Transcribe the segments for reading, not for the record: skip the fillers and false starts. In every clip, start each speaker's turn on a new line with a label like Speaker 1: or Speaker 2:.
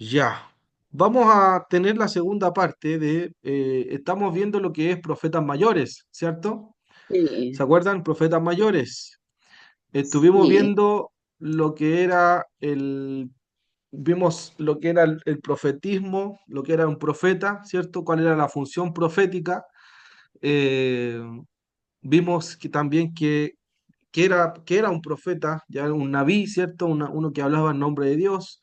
Speaker 1: Ya. Vamos a tener la segunda parte de, estamos viendo lo que es profetas mayores, ¿cierto? ¿Se
Speaker 2: Sí,
Speaker 1: acuerdan? Profetas mayores. Estuvimos
Speaker 2: sí,
Speaker 1: viendo lo que era vimos lo que era el profetismo, lo que era un profeta, ¿cierto? ¿Cuál era la función profética? Eh, Vimos que también que era un profeta, ya un nabí, ¿cierto? Uno que hablaba en nombre de Dios.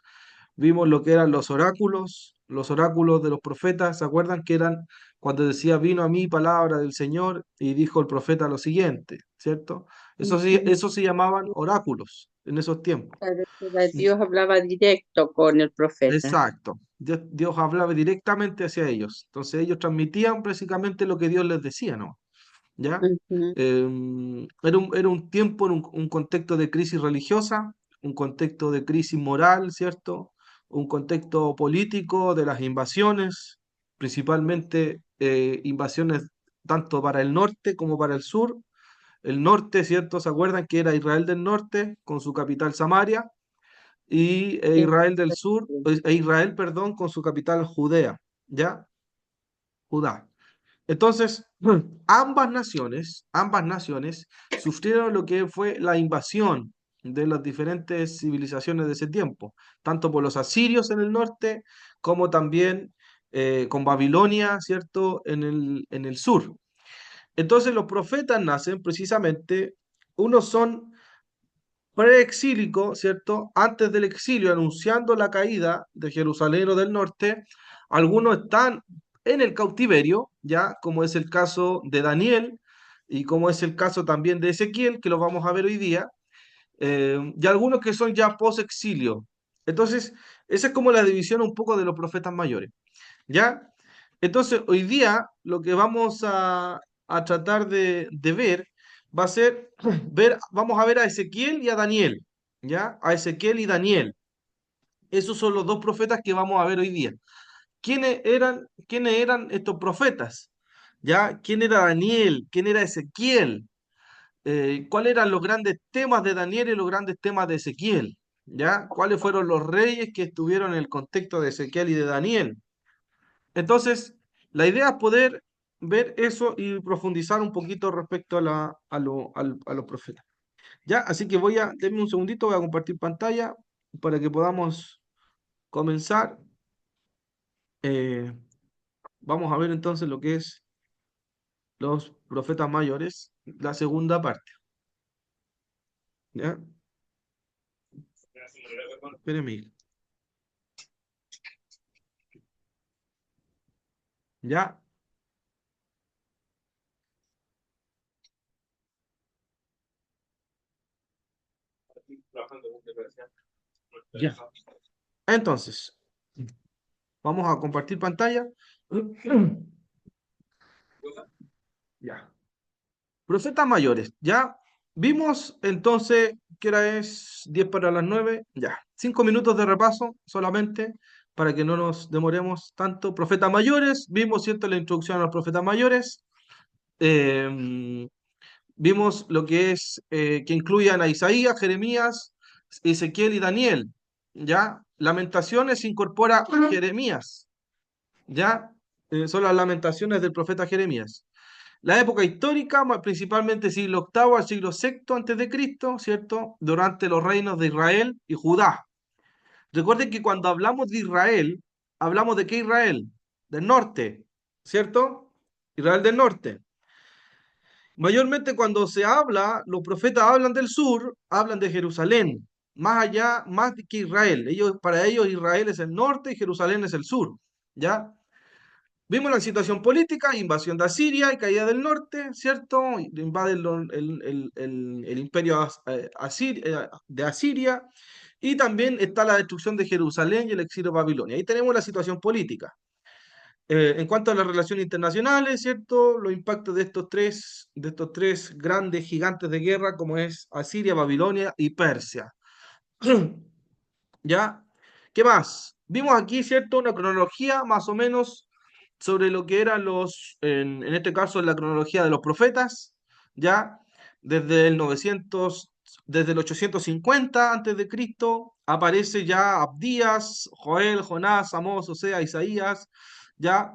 Speaker 1: Vimos lo que eran los oráculos de los profetas, ¿se acuerdan? Que eran cuando decía, vino a mí palabra del Señor y dijo el profeta lo siguiente, ¿cierto? Eso sí,
Speaker 2: ujú.
Speaker 1: eso se llamaban oráculos en esos tiempos.
Speaker 2: Claro, Dios hablaba directo con el profeta.
Speaker 1: Exacto. Dios hablaba directamente hacia ellos. Entonces ellos transmitían básicamente lo que Dios les decía, ¿no? ¿Ya?
Speaker 2: Ujú.
Speaker 1: Era un tiempo, un contexto de crisis religiosa, un contexto de crisis moral, ¿cierto? Un contexto político de las invasiones, principalmente invasiones tanto para el norte como para el sur. El norte, ¿cierto? ¿Se acuerdan que era Israel del norte con su capital Samaria? Y
Speaker 2: Sí,
Speaker 1: Israel del sur, Israel, perdón, con su capital Judea, ¿ya? Judá. Entonces, ambas naciones sufrieron lo que fue la invasión de las diferentes civilizaciones de ese tiempo, tanto por los asirios en el norte como también con Babilonia, ¿cierto?, en el sur. Entonces, los profetas nacen precisamente, unos son preexílicos, ¿cierto?, antes del exilio, anunciando la caída de Jerusalén o del norte. Algunos están en el cautiverio, ya como es el caso de Daniel y como es el caso también de Ezequiel, que lo vamos a ver hoy día, y algunos que son ya post-exilio. Entonces, esa es como la división un poco de los profetas mayores, ¿ya? Entonces, hoy día lo que vamos a tratar de ver va a ser vamos a ver a Ezequiel y a Daniel, ¿ya? A Ezequiel y Daniel. Esos son los dos profetas que vamos a ver hoy día. Quiénes eran estos profetas? ¿Ya? ¿Quién era Daniel? ¿Quién era Ezequiel? ¿Cuáles eran los grandes temas de Daniel y los grandes temas de Ezequiel? ¿Ya? ¿Cuáles fueron los reyes que estuvieron en el contexto de Ezequiel y de Daniel? Entonces, la idea es poder ver eso y profundizar un poquito respecto a los profetas. Ya, así que denme un segundito, voy a compartir pantalla para que podamos comenzar. Eh, Vamos a ver entonces lo que es los profetas mayores, la segunda parte. ¿Ya? Espérenme. ¿Ya? Ya. Entonces, vamos a compartir pantalla. Ya. Profetas mayores, ya vimos entonces que hora es 10 para las 9, ya. 5 minutos de repaso solamente para que no nos demoremos tanto. Profetas mayores, vimos, ¿cierto?, la introducción a los profetas mayores. Eh, Vimos lo que es que incluían a Isaías, Jeremías, Ezequiel y Daniel, ya. Lamentaciones incorpora Jeremías, ya. Son las lamentaciones del profeta Jeremías. La época histórica, principalmente siglo octavo al siglo sexto antes de Cristo, ¿cierto? Durante los reinos de Israel y Judá. Recuerden que cuando hablamos de Israel, hablamos de qué Israel? Del norte, ¿cierto? Israel del norte. Mayormente cuando se habla, los profetas hablan del sur, hablan de Jerusalén, más allá, más que Israel. Para ellos Israel es el norte y Jerusalén es el sur, ¿ya? Vimos la situación política, invasión de Asiria y caída del norte, ¿cierto? Invaden el imperio de Asiria y también está la destrucción de Jerusalén y el exilio de Babilonia. Ahí tenemos la situación política. En cuanto a las relaciones internacionales, ¿cierto? Los impactos de estos tres grandes gigantes de guerra como es Asiria, Babilonia y Persia. ¿Ya? ¿Qué más? Vimos aquí, ¿cierto? Una cronología más o menos sobre lo que eran en este caso, la cronología de los profetas, ¿ya? Desde el 900 desde el 850 antes de Cristo, aparece ya Abdías, Joel, Jonás, Amós, Osea, Isaías, ya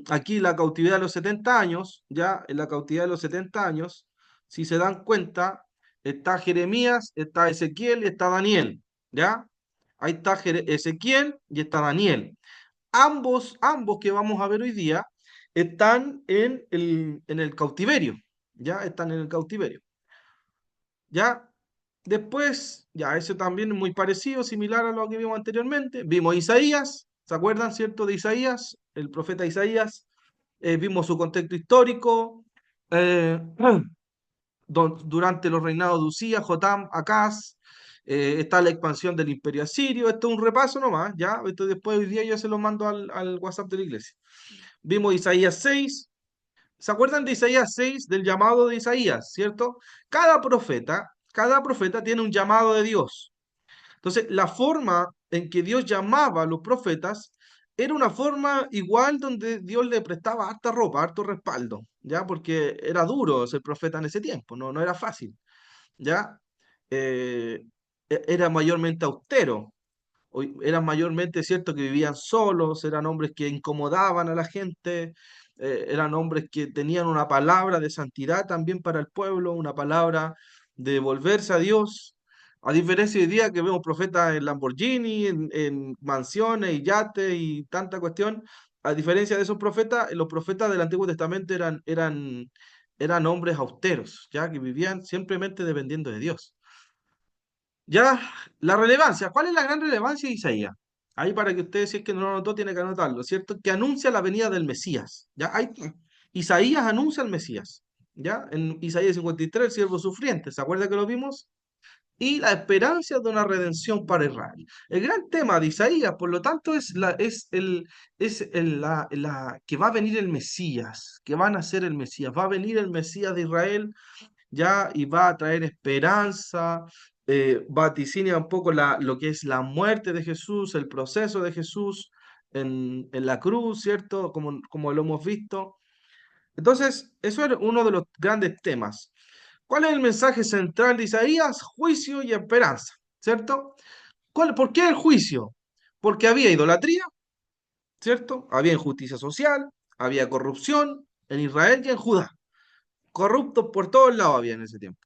Speaker 1: aquí la cautividad de los 70 años, ya en la cautividad de los 70 años, si se dan cuenta, está Jeremías, está Ezequiel y está Daniel, ¿ya? Ahí está Ezequiel y está Daniel. Ambos que vamos a ver hoy día están en el cautiverio, ya están en el cautiverio. Ya después, ya eso también es muy parecido, similar a lo que vimos anteriormente. Vimos Isaías, ¿se acuerdan, cierto, de Isaías? El profeta Isaías. Vimos su contexto histórico. eh, durante los reinados de Usías, Jotam, Acaz. Está la expansión del imperio asirio. Esto es un repaso nomás, ya. Esto después hoy día yo se lo mando al WhatsApp de la iglesia. Vimos Isaías 6. ¿Se acuerdan de Isaías 6, del llamado de Isaías, cierto? Cada profeta tiene un llamado de Dios. Entonces, la forma en que Dios llamaba a los profetas era una forma igual donde Dios le prestaba harta ropa, harto respaldo, ¿ya? Porque era duro ser profeta en ese tiempo, no era fácil, ¿ya? Eh, era mayormente austero, eran mayormente, cierto, que vivían solos, eran hombres que incomodaban a la gente, eran hombres que tenían una palabra de santidad también para el pueblo, una palabra de volverse a Dios. A diferencia de hoy día que vemos profetas en Lamborghini, en mansiones y yates y tanta cuestión, a diferencia de esos profetas, los profetas del Antiguo Testamento eran hombres austeros, ya que vivían simplemente dependiendo de Dios. Ya, la relevancia. ¿Cuál es la gran relevancia de Isaías? Ahí para que ustedes, si es que no lo notó, tiene que anotarlo, ¿cierto? Que anuncia la venida del Mesías. ¿Ya? Isaías anuncia al Mesías. ¿Ya? En Isaías 53, el siervo sufriente. ¿Se acuerda que lo vimos? Y la esperanza de una redención para Israel. El gran tema de Isaías, por lo tanto, que va a venir el Mesías, que van a ser el Mesías. Va a venir el Mesías de Israel, ya, y va a traer esperanza, vaticina un poco lo que es la muerte de Jesús, el proceso de Jesús en la cruz, ¿cierto? Como lo hemos visto. Entonces, eso es uno de los grandes temas. ¿Cuál es el mensaje central de Isaías? Juicio y esperanza, ¿cierto? ¿Por qué el juicio? Porque había idolatría, ¿cierto? Había injusticia social, había corrupción en Israel y en Judá. Corruptos por todos lados había en ese tiempo.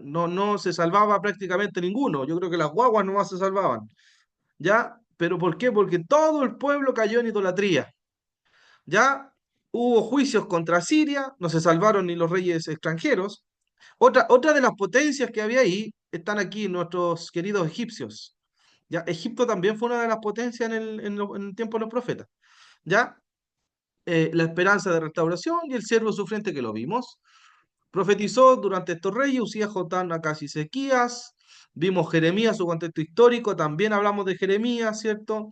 Speaker 1: No se salvaba prácticamente ninguno. Yo creo que las guaguas nomás se salvaban. ¿Ya? ¿Pero por qué? Porque todo el pueblo cayó en idolatría. ¿Ya? Hubo juicios contra Siria, no se salvaron ni los reyes extranjeros. Otra de las potencias que había ahí están aquí nuestros queridos egipcios. ¿Ya? Egipto también fue una de las potencias en el tiempo de los profetas. ¿Ya? La esperanza de restauración y el siervo sufriente que lo vimos. Profetizó durante estos reyes, Usías, Jotán, Acaz y Ezequías. Vimos Jeremías, su contexto histórico. También hablamos de Jeremías, ¿cierto?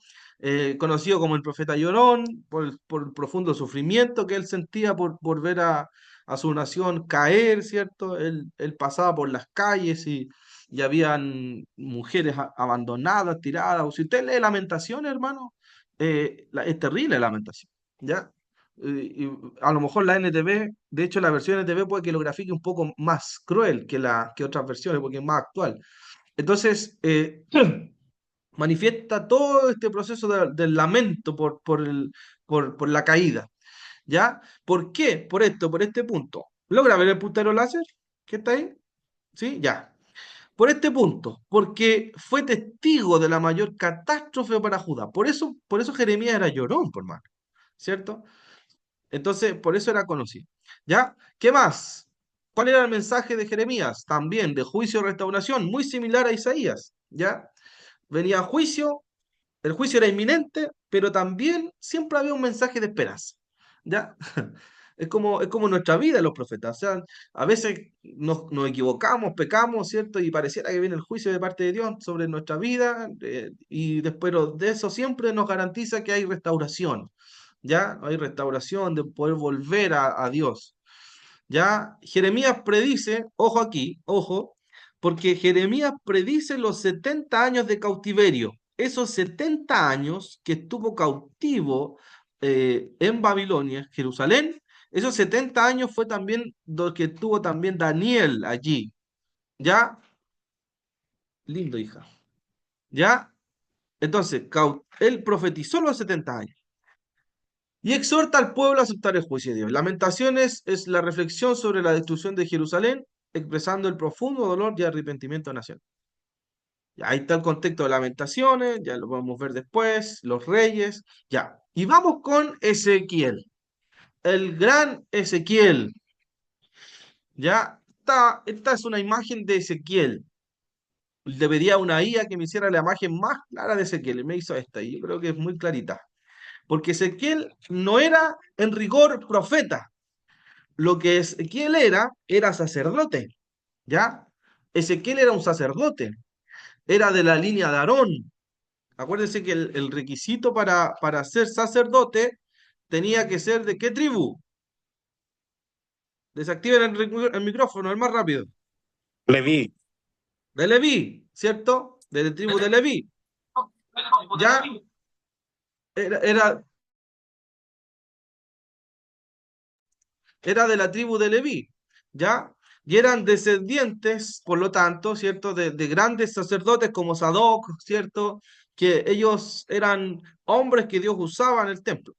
Speaker 1: Conocido como el profeta llorón, por el profundo sufrimiento que él sentía por ver a su nación caer, ¿cierto? Él pasaba por las calles y habían mujeres abandonadas, tiradas. O si usted lee Lamentaciones, hermano, es terrible Lamentación, ¿ya? Y a lo mejor la NTV, de hecho la versión NTV puede que lo grafique un poco más cruel que otras versiones porque es más actual. Entonces, manifiesta todo este proceso del lamento por la caída. ¿Ya? ¿Por qué? Por este punto. ¿Logra ver el puntero láser? ¿Qué está ahí? ¿Sí? Ya. Por este punto, porque fue testigo de la mayor catástrofe para Judá. Por eso Jeremías era llorón, por más, ¿cierto? Entonces, por eso era conocido. ¿Ya? ¿Qué más? ¿Cuál era el mensaje de Jeremías? También de juicio y restauración, muy similar a Isaías. ¿Ya? Venía juicio, el juicio era inminente, pero también siempre había un mensaje de esperanza. ¿Ya? Es como nuestra vida los profetas. O sea, a veces nos equivocamos, pecamos, ¿cierto? Y pareciera que viene el juicio de parte de Dios sobre nuestra vida, y después de eso siempre nos garantiza que hay restauración. ¿Ya? Hay restauración de poder volver a Dios. ¿Ya? Jeremías predice, ojo aquí, ojo, porque Jeremías predice los 70 años de cautiverio. Esos 70 años que estuvo cautivo en Babilonia, Jerusalén, esos 70 años fue también lo que tuvo también Daniel allí. ¿Ya? Lindo, hija. ¿Ya? Entonces, él profetizó los 70 años y exhorta al pueblo a aceptar el juicio de Dios. Lamentaciones es la reflexión sobre la destrucción de Jerusalén, expresando el profundo dolor y arrepentimiento nacional. Ya, ahí está el contexto de Lamentaciones, ya lo podemos ver después, los reyes, ya. Y vamos con Ezequiel, el gran Ezequiel. Ya, esta es una imagen de Ezequiel. Le pedí a una IA que me hiciera la imagen más clara de Ezequiel y me hizo esta, y yo creo que es muy clarita. Porque Ezequiel no era en rigor profeta. Lo que Ezequiel era sacerdote, ¿ya? Ezequiel era un sacerdote, era de la línea de Aarón. Acuérdense que el requisito para ser sacerdote tenía que ser ¿de qué tribu? Desactiven el micrófono, el más rápido.
Speaker 3: Leví.
Speaker 1: De Leví, ¿cierto? De la tribu de Leví. Ya era, era de la tribu de Leví, ¿ya? Y eran descendientes, por lo tanto, ¿cierto? De grandes sacerdotes como Sadoc, ¿cierto? Que ellos eran hombres que Dios usaba en el templo.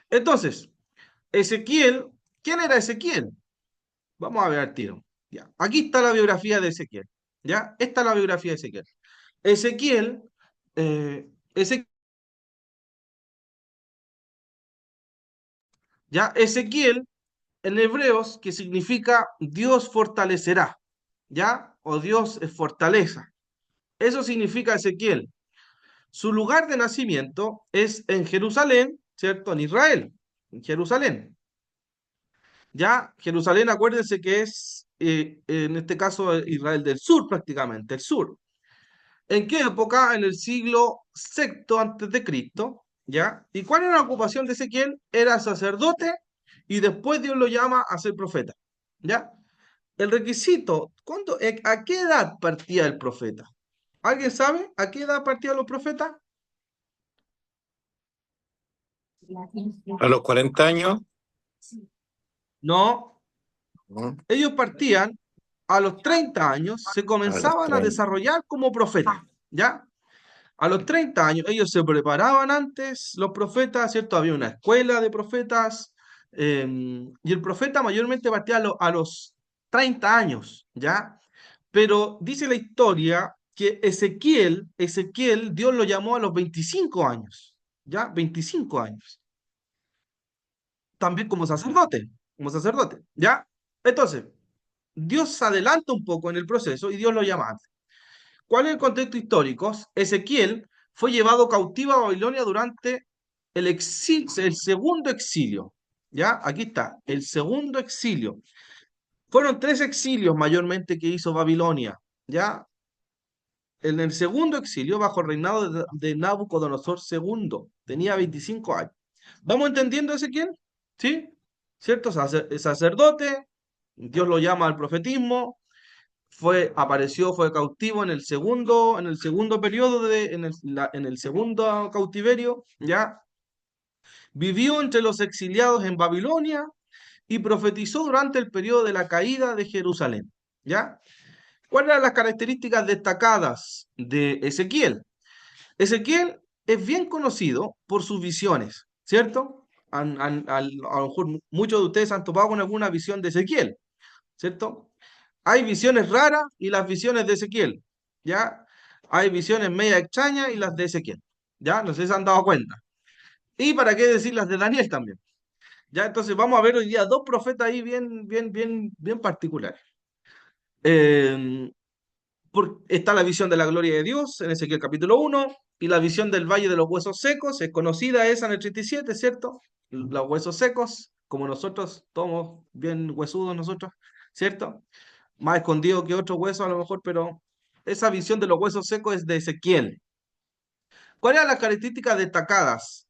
Speaker 1: Entonces, Ezequiel, ¿quién era Ezequiel? Vamos a ver al tiro. Ya. Aquí está la biografía de Ezequiel. ¿Ya? Esta es la biografía de Ezequiel. Ezequiel, Ezequiel, ¿ya? Ezequiel en hebreos, que significa Dios fortalecerá, ¿ya? O Dios es fortaleza. Eso significa Ezequiel. Su lugar de nacimiento es en Jerusalén, ¿cierto? En Israel, en Jerusalén. Ya, Jerusalén, acuérdense que es, en este caso, Israel del sur prácticamente, el sur. ¿En qué época? En el siglo sexto antes de Cristo, ¿ya? ¿Y cuál era la ocupación de Ezequiel? Era sacerdote y después Dios lo llama a ser profeta, ¿ya? El requisito, ¿a qué edad partía el profeta? ¿Alguien sabe a qué edad partían los profetas?
Speaker 3: A los 40 años.
Speaker 1: No,
Speaker 3: ¿No?
Speaker 1: ellos partían a los 30 años, se
Speaker 3: A los
Speaker 1: comenzaban a
Speaker 3: 30.
Speaker 1: desarrollar como profetas, ¿ya? A los 30 años ellos se preparaban antes, los profetas, ¿cierto? Había una escuela de profetas, y el profeta mayormente partía a los 30 años, ¿ya? Pero dice la historia que Ezequiel, Dios lo llamó a los 25 años, ¿ya? 25 años. También como sacerdote, ¿ya? Entonces, Dios se adelanta un poco en el proceso y Dios lo llama antes. ¿Cuál es el contexto histórico? Ezequiel fue llevado cautivo a Babilonia durante el segundo exilio. ¿Ya? Aquí está, el segundo exilio. Fueron tres exilios mayormente que hizo Babilonia. ¿Ya? En el segundo exilio, bajo el reinado de Nabucodonosor II, tenía 25 años. ¿Vamos entendiendo, Ezequiel? ¿Sí? ¿Cierto? Sacerdote, Dios lo llama al profetismo, fue cautivo en el segundo periodo en el segundo cautiverio, ¿ya? Vivió entre los exiliados en Babilonia y profetizó durante el periodo de la caída de Jerusalén, ¿ya? ¿Cuáles eran las características destacadas de Ezequiel? Ezequiel es bien conocido por sus visiones, ¿cierto? A lo mejor muchos de ustedes han topado con alguna visión de Ezequiel, ¿cierto? Hay visiones raras y las visiones de Ezequiel, ¿ya? Hay visiones media extrañas y las de Ezequiel, ¿ya? No sé si se han dado cuenta. Y para qué decir las de Daniel también, ¿ya? Entonces vamos a ver hoy día dos profetas ahí bien particulares. Eh, Está la visión de la gloria de Dios en Ezequiel capítulo 1 y la visión del valle de los huesos secos, es conocida esa en el 37, ¿cierto? Los huesos secos, como nosotros, somos bien huesudos nosotros, ¿cierto? Más escondido que otro hueso a lo mejor, pero esa visión de los huesos secos es de Ezequiel. ¿Cuáles eran las características destacadas?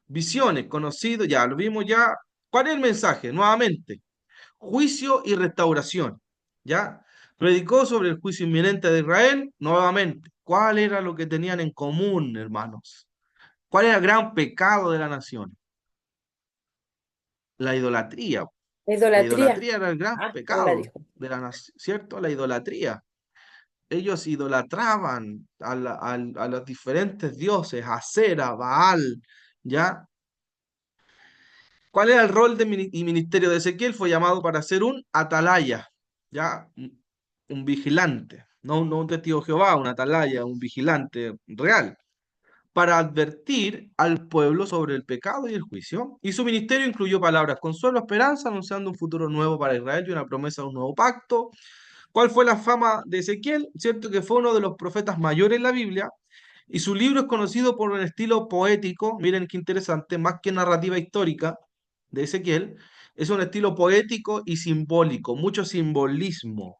Speaker 1: Visiones, conocido, ya lo vimos ya. ¿Cuál es el mensaje? Nuevamente, juicio y restauración, ¿ya? Predicó sobre el juicio inminente de Israel, nuevamente. ¿Cuál era lo que tenían en común, hermanos? ¿Cuál era el gran pecado de la nación? La idolatría.
Speaker 2: La
Speaker 1: La
Speaker 2: idolatría.
Speaker 1: idolatría era el gran
Speaker 2: Ah, ahora
Speaker 1: pecado
Speaker 2: dijo.
Speaker 1: de la nación, ¿cierto? La idolatría. ellos idolatraban a los diferentes dioses, a Sera, Baal, ¿ya? ¿Cuál era el rol y ministerio de Ezequiel? Fue llamado para ser un atalaya, ¿ya? Un vigilante, no un testigo de Jehová, un atalaya, un vigilante real, para advertir al pueblo sobre el pecado y el juicio. Y su ministerio incluyó palabras consuelo, esperanza, anunciando un futuro nuevo para Israel y una promesa de un nuevo pacto. ¿Cuál fue la fama de Ezequiel? Cierto que fue uno de los profetas mayores en la Biblia, y su libro es conocido por un estilo poético, miren qué interesante, más que narrativa histórica de Ezequiel, es un estilo poético y simbólico, mucho simbolismo.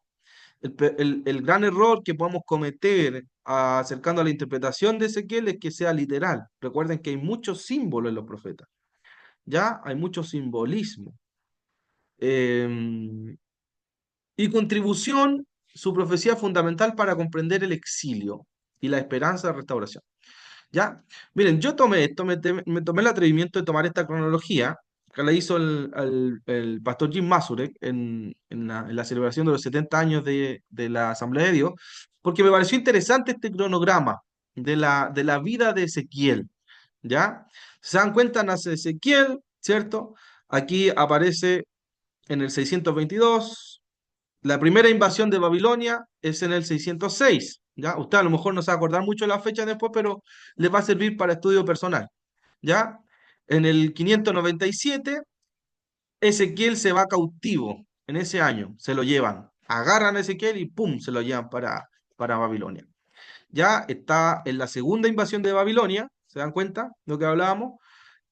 Speaker 1: El gran error que podemos cometer acercando a la interpretación de Ezequiel es que sea literal. Recuerden que hay muchos símbolos en los profetas, ¿ya? Hay mucho simbolismo. Eh, y contribución, su profecía fundamental para comprender el exilio y la esperanza de restauración. ¿Ya? Miren, yo tomé esto, me tomé el atrevimiento de tomar esta cronología que la hizo el pastor Jim Masurek en la celebración de los 70 años de la Asamblea de Dios, porque me pareció interesante este cronograma de la vida de Ezequiel. ¿Ya? Se dan cuenta, nace Ezequiel, ¿cierto? Aquí aparece en el 622. La primera invasión de Babilonia es en el 606, ¿ya? Usted a lo mejor no se va a acordar mucho de la fecha después, pero le va a servir para estudio personal, ¿ya? En el 597, Ezequiel se va cautivo en ese año, se lo llevan, agarran a Ezequiel y ¡pum! Se lo llevan para Babilonia. Ya está en la segunda invasión de Babilonia, ¿se dan cuenta de lo que hablábamos?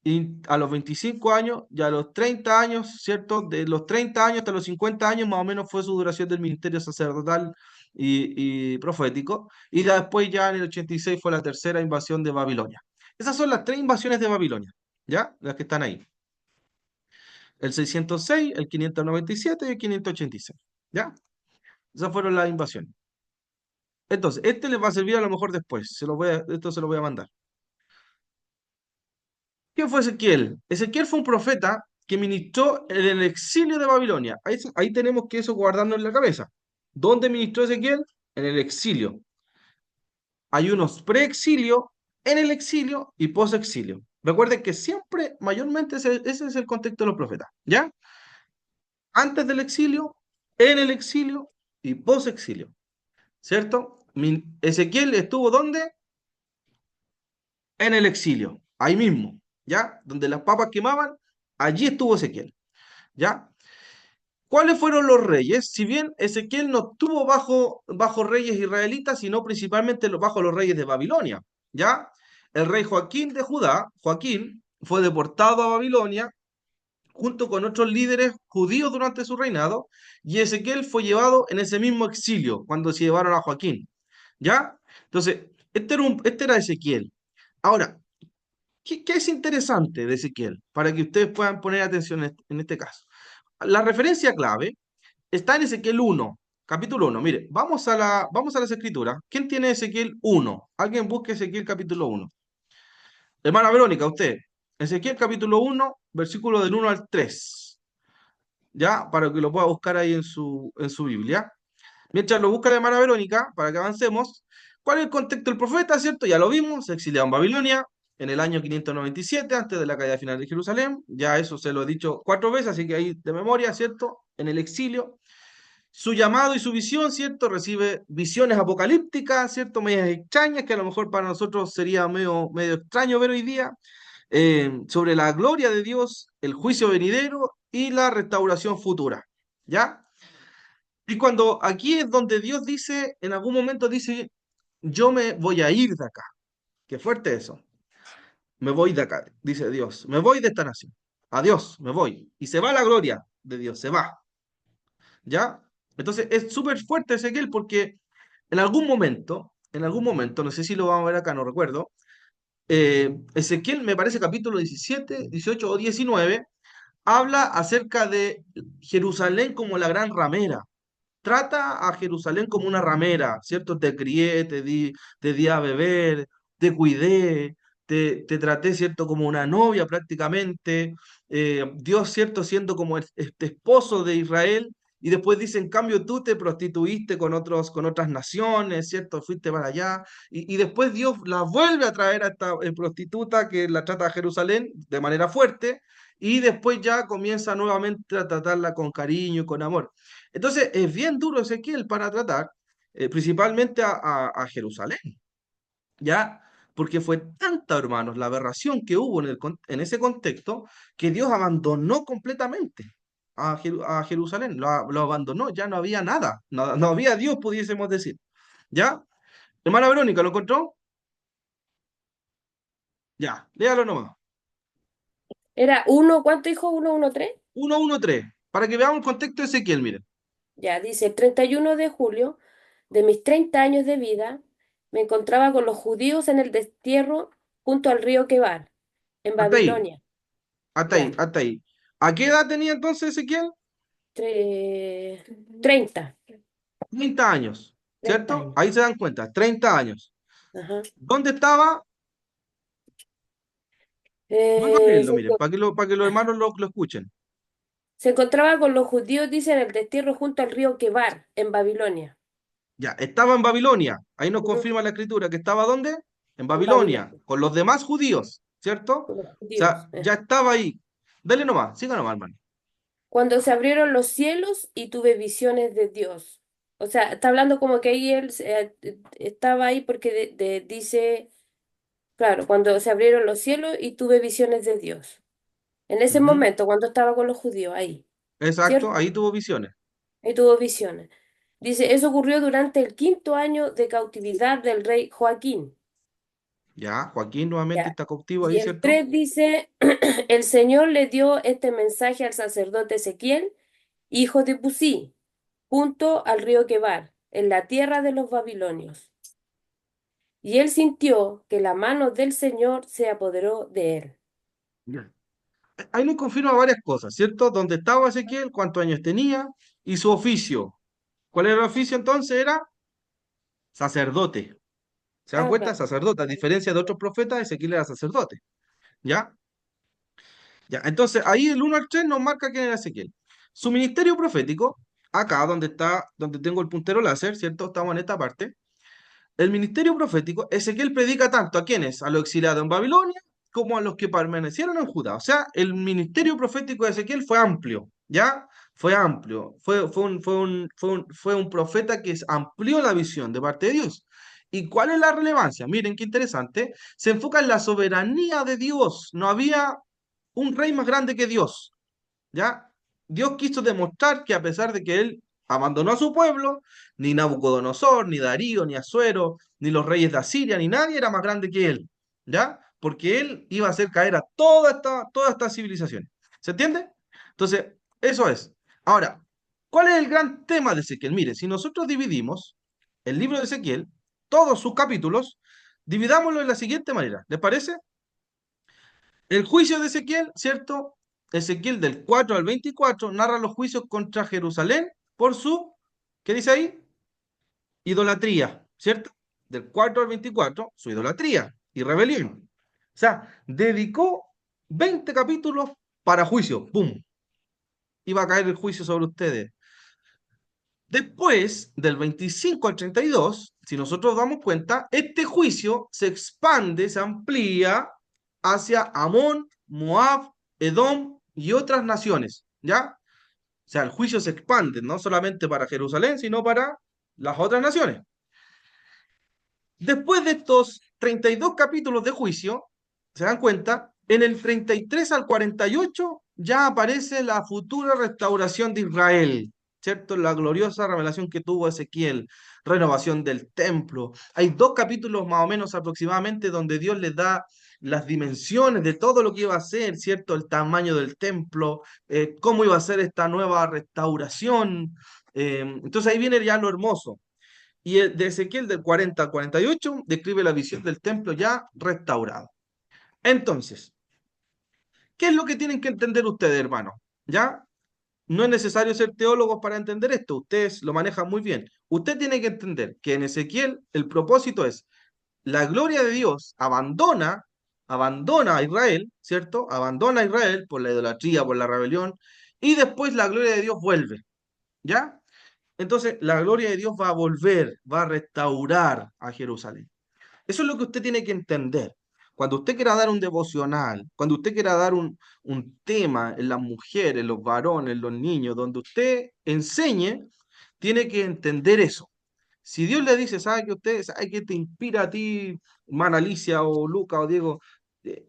Speaker 1: Y a los 25 años, ya a los 30 años, ¿cierto? De los 30 años hasta los 50 años, más o menos fue su duración del ministerio sacerdotal y profético. Y ya después, ya en el 86, fue la tercera invasión de Babilonia. Esas son las tres invasiones de Babilonia, ¿ya? Las que están ahí. El 606, el 597 y el 586, ¿ya? Esas fueron las invasiones. Entonces, este les va a servir a lo mejor después. Esto se lo voy a mandar. ¿Quién fue Ezequiel? Ezequiel fue un profeta que ministró en el exilio de Babilonia. Ahí tenemos que eso guardarnos en la cabeza. ¿Dónde ministró Ezequiel? En el exilio. Hay unos preexilio, en el exilio y posexilio. Recuerden que siempre, mayormente, ese es el contexto de los profetas. ¿Ya? Antes del exilio, en el exilio y posexilio. ¿Cierto? Ezequiel estuvo ¿dónde? En el exilio. Ahí mismo. ¿Ya? Donde las papas quemaban, allí estuvo Ezequiel. ¿Ya? ¿Cuáles fueron los reyes? Si bien Ezequiel no estuvo bajo reyes israelitas, sino principalmente bajo los reyes de Babilonia, ¿ya? El rey Joaquín de Judá, Joaquín, fue deportado a Babilonia junto con otros líderes judíos durante su reinado, y Ezequiel fue llevado en ese mismo exilio cuando se llevaron a Joaquín, ¿ya? Entonces, este era Ezequiel. Ahora, ¿qué es interesante de Ezequiel? Para que ustedes puedan poner atención en este caso. La referencia clave está en Ezequiel 1, capítulo 1. Mire, vamos a las escrituras. ¿Quién tiene Ezequiel 1? Alguien busque Ezequiel capítulo 1. Hermana Verónica, usted. Ezequiel capítulo 1, versículo del 1 al 3. ¿Ya? Para que lo pueda buscar ahí en su Biblia. Mientras lo busca la hermana Verónica, para que avancemos, ¿cuál es el contexto del profeta? ¿Cierto? Ya lo vimos, se exilió en Babilonia en el año 597, antes de la caída final de Jerusalén. Ya eso se lo he dicho 4 veces, así que ahí de memoria, ¿cierto? En el exilio. Su llamado y su visión, ¿cierto? Recibe visiones apocalípticas, ¿cierto? Medias extrañas, que a lo mejor para nosotros sería medio extraño ver hoy día, sobre la gloria de Dios, el juicio venidero y la restauración futura, ¿ya? Y cuando aquí es donde Dios dice, en algún momento dice, yo me voy a ir de acá. Qué fuerte eso. Me voy de acá, dice Dios. Me voy de esta nación. Adiós, me voy. Y se va la gloria de Dios, se va. ¿Ya? Entonces es súper fuerte Ezequiel porque en algún momento, no sé si lo vamos a ver acá, no recuerdo, Ezequiel, me parece capítulo 17, 18 o 19, habla acerca de Jerusalén como la gran ramera. Trata a Jerusalén como una ramera, ¿cierto? Te crié, te di a beber, te cuidé, te traté, ¿cierto? Como una novia prácticamente. Dios, ¿cierto? Siendo como este esposo de Israel, y después dice, en cambio tú te prostituiste con otras naciones, ¿cierto? Fuiste para allá, y después Dios la vuelve a traer a esta prostituta que la trata a Jerusalén de manera fuerte, y después ya comienza nuevamente a tratarla con cariño y con amor. Entonces es bien duro Ezequiel para tratar, principalmente a Jerusalén, ¿ya? Porque fue tanta, hermanos, la aberración que hubo en ese contexto que Dios abandonó completamente a Jerusalén, lo abandonó, ya no había nada, no había Dios, pudiésemos decir, ¿ya? Hermana Verónica, ¿lo encontró? Ya, léalo nomás.
Speaker 4: Era uno, ¿cuánto dijo? 113.
Speaker 1: 1:13, para que veamos el contexto de Ezequiel, miren.
Speaker 4: Ya, dice, el 31 de julio de mis 30 años de vida, me encontraba con los judíos en el destierro junto al río Quebar, en
Speaker 1: Hasta ahí,
Speaker 4: Babilonia.
Speaker 1: hasta ahí,
Speaker 4: Ya,
Speaker 1: hasta ahí. ¿A qué edad tenía entonces Ezequiel?
Speaker 4: 30,
Speaker 1: 30 años,
Speaker 4: 30
Speaker 1: ¿cierto?
Speaker 4: años.
Speaker 1: Ahí se dan cuenta, 30 años.
Speaker 4: Ajá.
Speaker 1: ¿Dónde estaba? Vuelvo a
Speaker 4: Eh,
Speaker 1: leerlo,
Speaker 4: se,
Speaker 1: miren,
Speaker 4: enco-
Speaker 1: para que los hermanos lo escuchen.
Speaker 4: Se encontraba con los judíos, dice, en el destierro junto al río Quebar, en Babilonia.
Speaker 1: Ya, estaba en Babilonia. Ahí nos
Speaker 4: Ujú.
Speaker 1: confirma la escritura que estaba ¿dónde? En
Speaker 4: En
Speaker 1: Babilonia,
Speaker 4: Babilonia,
Speaker 1: con los demás judíos, ¿cierto? O
Speaker 4: con los
Speaker 1: sea,
Speaker 4: judíos.
Speaker 1: ya estaba ahí. Dale nomás, siga nomás, hermano.
Speaker 4: Cuando se abrieron los cielos y tuve visiones de Dios. O sea, está hablando como que ahí él estaba ahí porque dice, claro, cuando se abrieron los cielos y tuve visiones de Dios. En ese
Speaker 1: Ujú.
Speaker 4: momento, cuando estaba con los judíos, ahí,
Speaker 1: Exacto,
Speaker 4: ¿cierto?
Speaker 1: ahí tuvo visiones.
Speaker 4: Ahí tuvo visiones. Dice, eso ocurrió durante el quinto año de cautividad del rey Joaquín.
Speaker 1: Ya, Joaquín nuevamente
Speaker 4: Ya.
Speaker 1: está cautivo
Speaker 4: Y
Speaker 1: ahí,
Speaker 4: el
Speaker 1: ¿cierto?
Speaker 4: 3 dice, el Señor le dio este mensaje al sacerdote Ezequiel, hijo de Busí, junto al río Quebar, en la tierra de los babilonios. Y él sintió que la mano del Señor se apoderó de él.
Speaker 1: Ya. Ahí nos confirma varias cosas, ¿cierto? ¿Dónde estaba Ezequiel? ¿Cuántos años tenía? Y su oficio. ¿Cuál era el oficio entonces? Era sacerdote. ¿Se dan
Speaker 4: Ah,
Speaker 1: cuenta?
Speaker 4: claro.
Speaker 1: Sacerdote. A diferencia de otros profetas, Ezequiel era sacerdote. ¿Ya? Ya, entonces ahí el 1 al 3 nos marca quién era Ezequiel. Su ministerio profético, acá donde está, donde tengo el puntero láser, ¿cierto? Estamos en esta parte. El ministerio profético, Ezequiel predica tanto a quienes, a los exiliados en Babilonia, como a los que permanecieron en Judá. O sea, el ministerio profético de Ezequiel fue amplio, ¿ya? Fue amplio. Fue un profeta que amplió la visión de parte de Dios. ¿Y cuál es la relevancia? Miren qué interesante. Se enfoca en la soberanía de Dios. No había un rey más grande que Dios, ¿ya? Dios quiso demostrar que a pesar de que él abandonó a su pueblo, ni Nabucodonosor, ni Darío, ni Asuero, ni los reyes de Asiria, ni nadie era más grande que él, ¿ya? Porque él iba a hacer caer a toda esta civilización. ¿Se entiende? Entonces, eso es. Ahora, ¿cuál es el gran tema de Ezequiel? Mire, si nosotros dividimos el libro de Ezequiel, todos sus capítulos, dividámoslo de la siguiente manera. ¿Les parece? El juicio de Ezequiel, ¿cierto? Ezequiel del 4 al 24 narra los juicios contra Jerusalén por su, ¿qué dice ahí? Idolatría, ¿cierto? Del 4 al 24, su idolatría y rebelión. O sea, dedicó 20 capítulos para juicio. ¡Pum! Iba a caer el juicio sobre ustedes. Después, del 25 al 32, si nosotros damos cuenta, este juicio se expande, se amplía hacia Amón, Moab, Edom y otras naciones, ¿ya? O sea, el juicio se expande no solamente para Jerusalén, sino para las otras naciones. Después de estos 32 capítulos de juicio, se dan cuenta, en el 33 al 48 ya aparece la futura restauración de Israel, ¿cierto? La gloriosa revelación que tuvo Ezequiel, renovación del templo. Hay dos capítulos más o menos aproximadamente donde Dios les da las dimensiones de todo lo que iba a ser, ¿cierto? El tamaño del templo, cómo iba a ser esta nueva restauración. Entonces ahí viene ya lo hermoso. Y el de Ezequiel del 40 al 48 describe la visión del templo ya restaurado. Entonces, ¿qué es lo que tienen que entender ustedes, hermanos? ¿Ya? No es necesario ser teólogos para entender esto, ustedes lo manejan muy bien. Usted tiene que entender que en Ezequiel el propósito es la gloria de Dios abandona a Israel, ¿cierto? Abandona a Israel por la idolatría, por la rebelión, y después la gloria de Dios vuelve. ¿Ya? Entonces, la gloria de Dios va a volver, va a restaurar a Jerusalén. Eso es lo que usted tiene que entender. Cuando usted quiera dar un devocional, cuando usted quiera dar un tema en las mujeres, los varones, los niños, donde usted enseñe, tiene que entender eso. Si Dios le dice, ¿sabe que usted, sabe que te inspira a ti, hermana Alicia o Luca o Diego?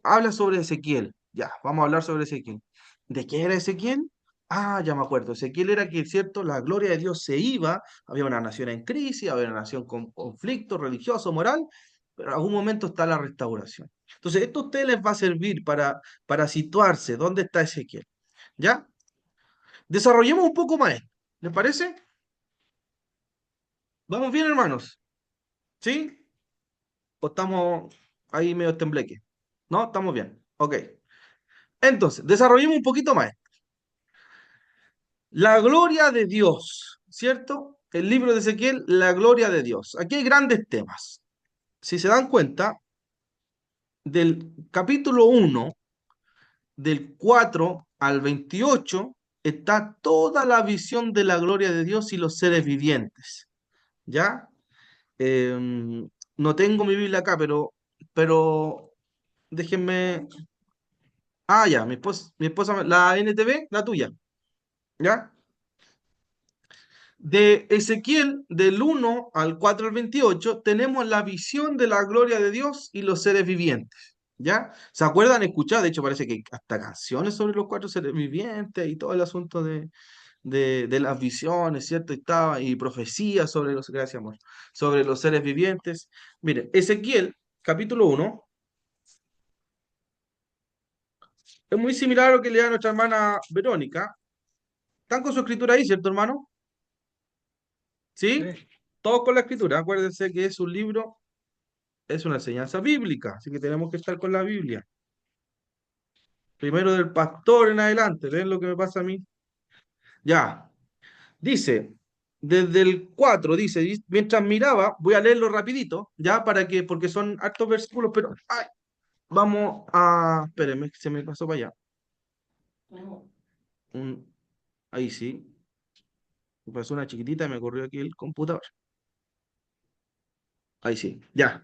Speaker 1: Habla sobre Ezequiel. Ya, vamos a hablar sobre Ezequiel. ¿De qué era Ezequiel? Ah, ya me acuerdo. Ezequiel era que, cierto, la gloria de Dios se iba, había una nación en crisis, había una nación con conflicto religioso, moral, pero en algún momento está la restauración. Entonces, esto a ustedes les va a servir para situarse dónde está Ezequiel. ¿Ya? Desarrollemos un poco más. ¿Les parece? ¿Vamos bien, hermanos? ¿Sí? ¿O estamos ahí medio tembleque? ¿No? Estamos bien. Ok. Entonces, desarrollemos un poquito más. La gloria de Dios, ¿cierto? El libro de Ezequiel, la gloria de Dios. Aquí hay grandes temas. Si se dan cuenta, del capítulo 1, del 4 al 28, está toda la visión de la gloria de Dios y los seres vivientes. ¿Ya? No tengo mi Biblia acá, pero déjenme. Ah, ya, mi esposa, la NTV, la tuya, ¿ya? De Ezequiel, del 1 al 4 al 28 tenemos la visión de la gloria de Dios y los seres vivientes, ¿ya? ¿Se acuerdan? Escuchar, de hecho parece que hay hasta canciones sobre los cuatro seres vivientes y todo el asunto de las visiones, ¿cierto? Y profecías sobre gracias, amor, sobre los seres vivientes. Miren, Ezequiel, capítulo 1, es muy similar a lo que le da nuestra hermana Verónica. ¿Están con su escritura ahí, cierto, hermano? ¿Sí? Todos con la escritura. Acuérdense que es un libro, es una enseñanza bíblica, así que tenemos que estar con la Biblia. Primero del pastor en adelante, ¿ven lo que me pasa a mí? Ya, dice, desde el 4 dice, mientras miraba, voy a leerlo rapidito, ya, porque son hartos versículos, pero ay, vamos a, espérenme, que se me pasó para allá. Un- Ahí sí, me pasó una chiquitita y me corrió aquí el computador. Ahí sí, ya.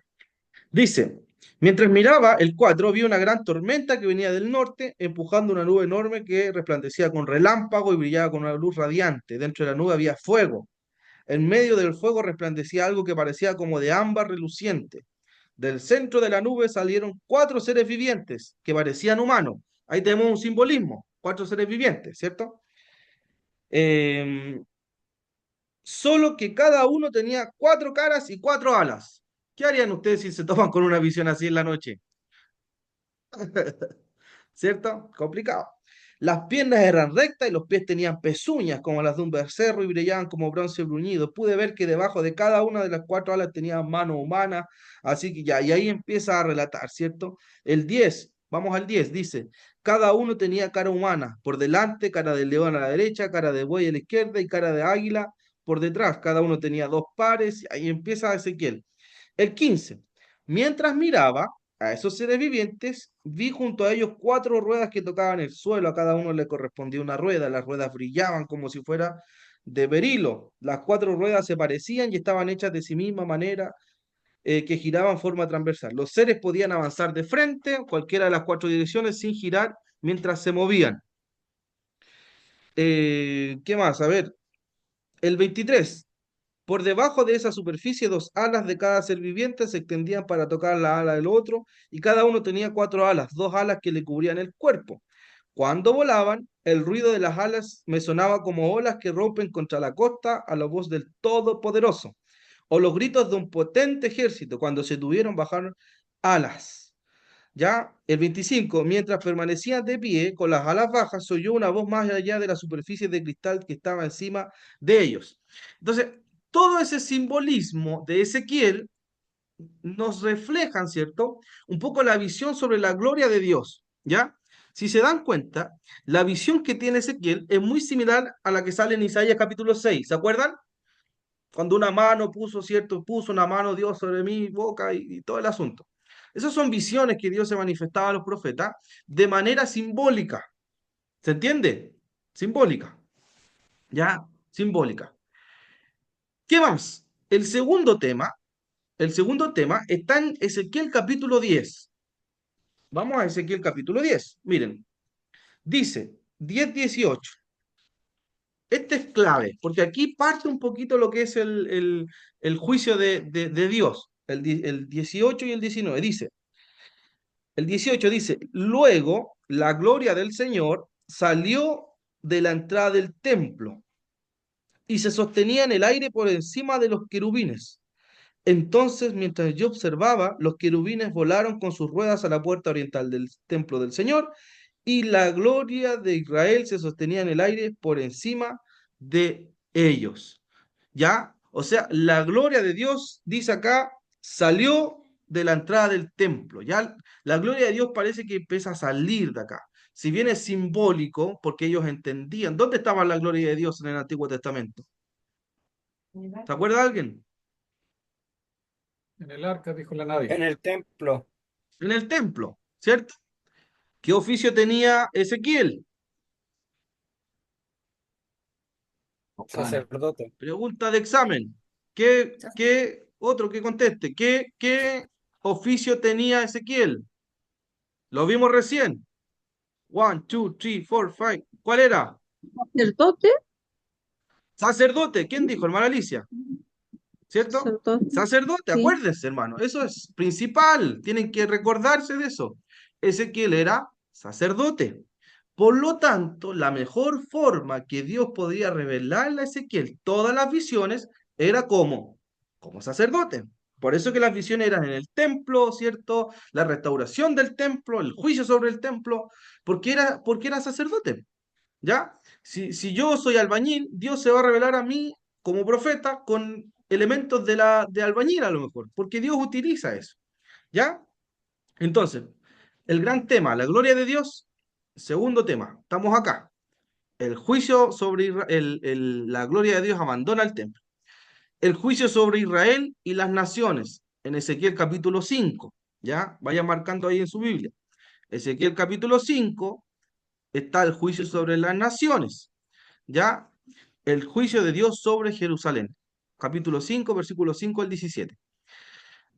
Speaker 1: Dice, mientras miraba el 4 vi una gran tormenta que venía del norte, empujando una nube enorme que resplandecía con relámpago y brillaba con una luz radiante. Dentro de la nube había fuego. En medio del fuego resplandecía algo que parecía como de ámbar reluciente. Del centro de la nube salieron cuatro seres vivientes que parecían humanos. Ahí tenemos un simbolismo, cuatro seres vivientes, ¿cierto? Em, Solo que cada uno tenía cuatro caras y cuatro alas. ¿Qué harían ustedes si se toman con una visión así en la noche? ¿Cierto? Complicado. Las piernas eran rectas y los pies tenían pezuñas como las de un becerro y brillaban como bronce bruñido. Pude ver que debajo de cada una de las cuatro alas tenía mano humana, así que ya, y ahí empieza a relatar, ¿cierto? El 10, vamos al 10, dice, cada uno tenía cara humana, por delante, cara de león a la derecha, cara de buey a la izquierda y cara de águila por detrás. Cada uno tenía dos pares, y ahí empieza Ezequiel. El 15, mientras miraba a esos seres vivientes, vi junto a ellos cuatro ruedas que tocaban el suelo, a cada uno le correspondía una rueda, las ruedas brillaban como si fuera de berilo, las cuatro ruedas se parecían y estaban hechas de sí misma manera, que giraban en forma transversal. Los seres podían avanzar de frente, cualquiera de las cuatro direcciones, sin girar mientras se movían. ¿Qué más? A ver, el 23. Por debajo de esa superficie, dos alas de cada ser viviente se extendían para tocar la ala del otro, y cada uno tenía cuatro alas, dos alas que le cubrían el cuerpo. Cuando volaban, el ruido de las alas me sonaba como olas que rompen contra la costa a la voz del Todopoderoso, o los gritos de un potente ejército cuando se tuvieron bajar alas. Ya, el 25, mientras permanecían de pie con las alas bajas, se oyó una voz más allá de la superficie de cristal que estaba encima de ellos. Entonces, todo ese simbolismo de Ezequiel nos reflejan, ¿cierto? Un poco la visión sobre la gloria de Dios, ¿ya? Si se dan cuenta, la visión que tiene Ezequiel es muy similar a la que sale en Isaías capítulo 6, ¿se acuerdan? Cuando una mano puso, ¿cierto? Puso una mano Dios sobre mi boca y todo el asunto. Esas son visiones que Dios se manifestaba a los profetas de manera simbólica. ¿Se entiende? Simbólica. ¿Ya? simbólica. ¿Qué más? El segundo tema está en Ezequiel capítulo 10. Vamos a Ezequiel capítulo 10. Miren, dice 10:18. Este es clave, porque aquí parte un poquito lo que es el juicio de Dios, el 18 y el 19. El 18 dice, luego la gloria del Señor salió de la entrada del templo y se sostenía en el aire por encima de los querubines. Entonces, mientras yo observaba, los querubines volaron con sus ruedas a la puerta oriental del templo del Señor, y la gloria de Israel se sostenía en el aire por encima de ellos. ¿Ya? O sea, la gloria de Dios, dice acá, salió de la entrada del templo. Ya la gloria de Dios parece que empieza a salir de acá. Si bien es simbólico, porque ellos entendían, ¿dónde estaba la gloria de Dios en el Antiguo Testamento? ¿Se acuerda alguien?
Speaker 5: En el arca, dijo la nave.
Speaker 3: En el templo.
Speaker 1: En el templo, ¿cierto? ¿Qué oficio tenía Ezequiel?
Speaker 3: Sacerdote.
Speaker 1: Pregunta de examen. ¿Qué otro que conteste? ¿Qué oficio tenía Ezequiel? Lo vimos recién. 1, 2, 3, 4, 5. ¿Cuál era?
Speaker 2: Sacerdote,
Speaker 1: Sacerdote. ¿Quién dijo? Hermana Alicia. ¿Cierto?
Speaker 2: sacerdote,
Speaker 1: Sacerdote,
Speaker 2: sí.
Speaker 1: acuérdense, hermano. Eso es principal. Tienen que recordarse de eso. Ezequiel era sacerdote. Por lo tanto, la mejor forma que Dios podía revelarle a Ezequiel todas las visiones era como sacerdote. Por eso que las visiones eran en el templo, ¿cierto? La restauración del templo, el juicio sobre el templo, porque era sacerdote. ¿Ya? Si yo soy albañil, Dios se va a revelar a mí como profeta con elementos de albañil a lo mejor, porque Dios utiliza eso. ¿Ya? Entonces, el gran tema, la gloria de Dios, segundo tema, estamos acá. El juicio sobre la gloria de Dios abandona el templo. El juicio sobre Israel y las naciones, en Ezequiel capítulo 5, ¿ya? Vayan marcando ahí en su Biblia. Ezequiel capítulo 5 está el juicio sobre las naciones, ¿ya? El juicio de Dios sobre Jerusalén. Capítulo 5, versículo 5 al 17.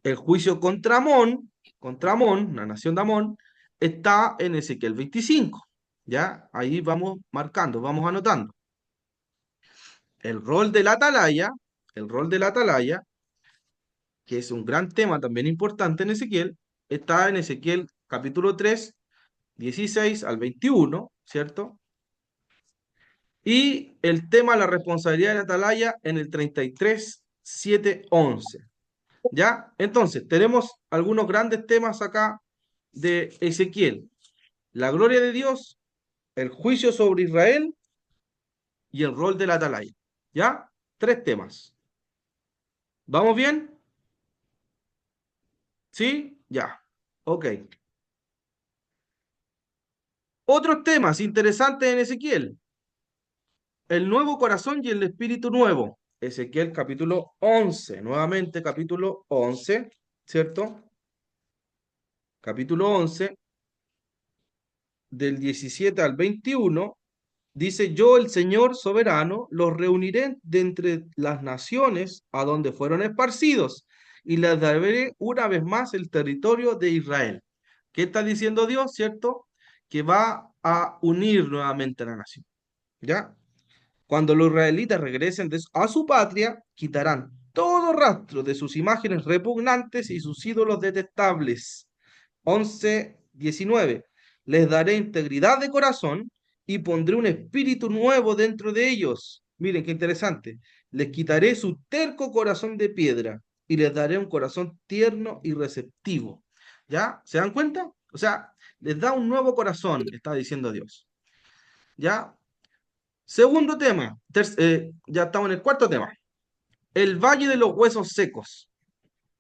Speaker 1: El juicio contra Amón, la nación de Amón, está en Ezequiel 25. ¿Ya? Ahí vamos marcando, vamos anotando. El rol de la atalaya, el rol de la atalaya, que es un gran tema también importante en Ezequiel, está en Ezequiel capítulo 3, 16 al 21, ¿cierto? Y el tema, la responsabilidad de la atalaya, en el 33, 7, 11. ¿Ya? Entonces, tenemos algunos grandes temas acá de Ezequiel. La gloria de Dios, el juicio sobre Israel y el rol del atalaya. ¿Ya? 3 temas. ¿Vamos bien? ¿Sí? Ya. Ok. Otros temas interesantes en Ezequiel. El nuevo corazón y el espíritu nuevo. Ezequiel capítulo 11. Nuevamente capítulo 11. ¿Cierto? Capítulo 11, del 17 al 21. Dice, yo el Señor soberano los reuniré de entre las naciones a donde fueron esparcidos y les daré una vez más el territorio de Israel. ¿Qué está diciendo Dios, cierto? Que va a unir nuevamente a la nación. ¿Ya? Cuando los israelitas regresen a su patria, quitarán todo rastro de sus imágenes repugnantes y sus ídolos detestables. 11:19. Les daré integridad de corazón y pondré un espíritu nuevo dentro de ellos. Miren qué interesante. Les quitaré su terco corazón de piedra y les daré un corazón tierno y receptivo. ¿Ya? ¿Se dan cuenta? O sea, les da un nuevo corazón, está diciendo Dios. ¿Ya? Segundo tema. Ya estamos en el cuarto tema. El valle de los huesos secos.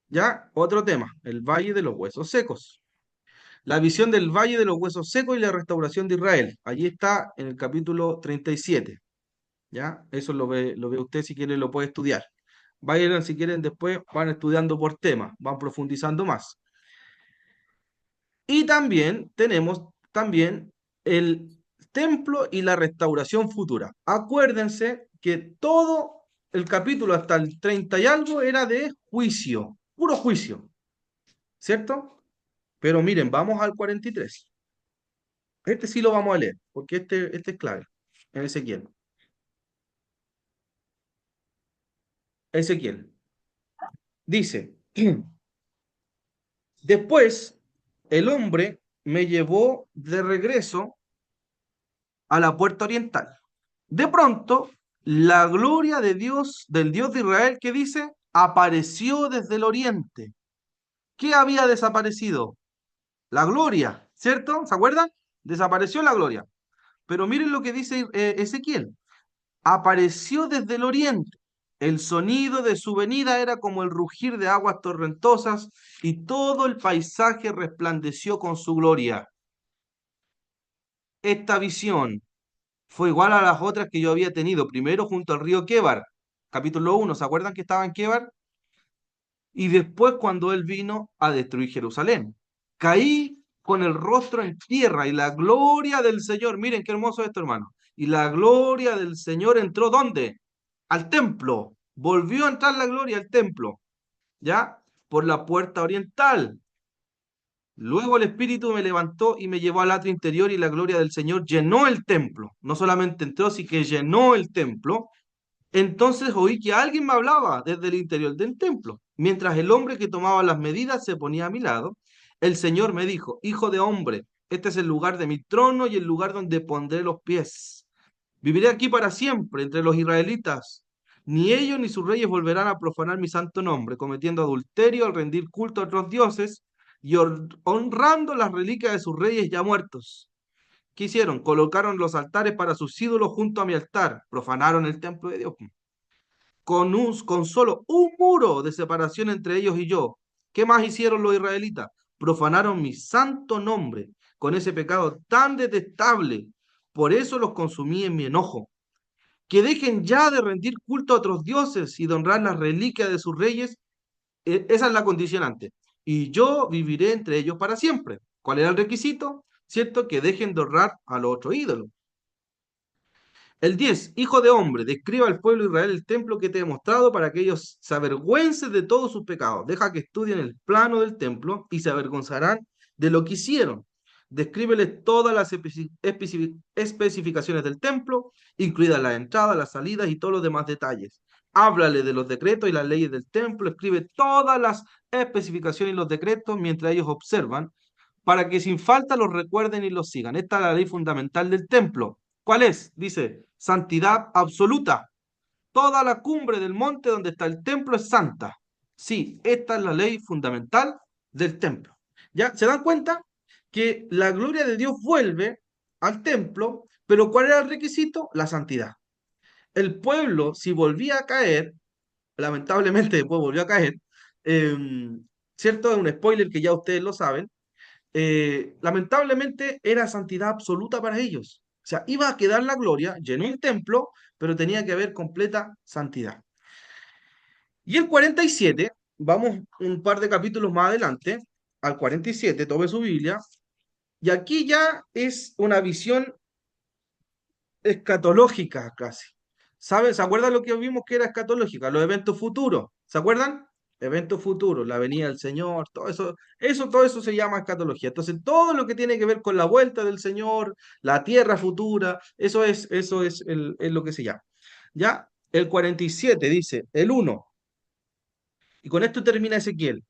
Speaker 1: ¿Ya? Otro tema. El valle de los huesos secos. La visión del Valle de los Huesos Secos y la restauración de Israel. Allí está en el capítulo 37. ¿Ya? Eso lo ve usted si quiere, lo puede estudiar. Vayan, si quieren, después van estudiando por tema, van profundizando más. Y también tenemos también el templo y la restauración futura. Acuérdense que todo el capítulo hasta el 30 y algo era de juicio, puro juicio, ¿cierto? Pero miren, vamos al 43. Este sí lo vamos a leer, porque este es clave, en Ezequiel. Ezequiel. Dice, después el hombre me llevó de regreso a la puerta oriental. De pronto, la gloria de Dios, del Dios de Israel, que dice, apareció desde el oriente. ¿Qué había desaparecido? La gloria, ¿cierto? ¿Se acuerdan? Desapareció la gloria. Pero miren lo que dice Ezequiel. Apareció desde el oriente. El sonido de su venida era como el rugir de aguas torrentosas y todo el paisaje resplandeció con su gloria. Esta visión fue igual a las otras que yo había tenido, primero junto al río Quebar, capítulo 1, ¿se acuerdan que estaba en Quebar? Y después cuando él vino a destruir Jerusalén. Caí con el rostro en tierra y la gloria del Señor, miren qué hermoso esto, hermano. Y la gloria del Señor entró ¿dónde? Al templo. Volvió a entrar la gloria al templo, ¿ya? Por la puerta oriental. Luego el Espíritu me levantó y me llevó al atrio interior y la gloria del Señor llenó el templo. No solamente entró, sino que llenó el templo. Entonces oí que alguien me hablaba desde el interior del templo. Mientras el hombre que tomaba las medidas se ponía a mi lado, el Señor me dijo, hijo de hombre, este es el lugar de mi trono y el lugar donde pondré los pies. Viviré aquí para siempre entre los israelitas. Ni ellos ni sus reyes volverán a profanar mi santo nombre, cometiendo adulterio al rendir culto a otros dioses y honrando las reliquias de sus reyes ya muertos. ¿Qué hicieron? Colocaron los altares para sus ídolos junto a mi altar. Profanaron el templo de Dios con solo un muro de separación entre ellos y yo. ¿Qué más hicieron los israelitas? Profanaron mi santo nombre con ese pecado tan detestable. Por eso los consumí en mi enojo. Que dejen ya de rendir culto a otros dioses y de honrar las reliquias de sus reyes. Esa es la condicionante. Y yo viviré entre ellos para siempre. ¿Cuál era el requisito? ¿Cierto? Que dejen de honrar a los otros ídolos. El 10, hijo de hombre, describa al pueblo de Israel el templo que te he mostrado para que ellos se avergüencen de todos sus pecados. Deja que estudien el plano del templo y se avergonzarán de lo que hicieron. Descríbeles todas las especificaciones del templo, incluidas las entradas, las salidas y todos los demás detalles. Háblale de los decretos y las leyes del templo, escribe todas las especificaciones y los decretos mientras ellos observan, para que sin falta los recuerden y los sigan. Esta es la ley fundamental del templo. ¿Cuál es? Dice, santidad absoluta. Toda la cumbre del monte donde está el templo es santa. Sí, esta es la ley fundamental del templo. ¿Ya? ¿Se dan cuenta? Que la gloria de Dios vuelve al templo, pero ¿cuál era el requisito? La santidad. El pueblo, si volvía a caer, lamentablemente después volvió a caer, eh, ¿cierto? Es un spoiler que ya ustedes lo saben, lamentablemente era santidad absoluta para ellos. O sea, iba a quedar la gloria, llenó el templo, pero tenía que haber completa santidad. Y el 47, vamos un par de capítulos más adelante, al 47, tome su Biblia, y aquí ya es una visión escatológica casi. ¿Saben? ¿Se acuerdan lo que vimos que era escatológica? Los eventos futuros. ¿Se acuerdan? Eventos futuros, la venida del Señor, todo eso se llama escatología. Entonces, todo lo que tiene que ver con la vuelta del Señor, la tierra futura, es lo que se llama. Ya, el 47 dice, el 1, y con esto termina Ezequiel.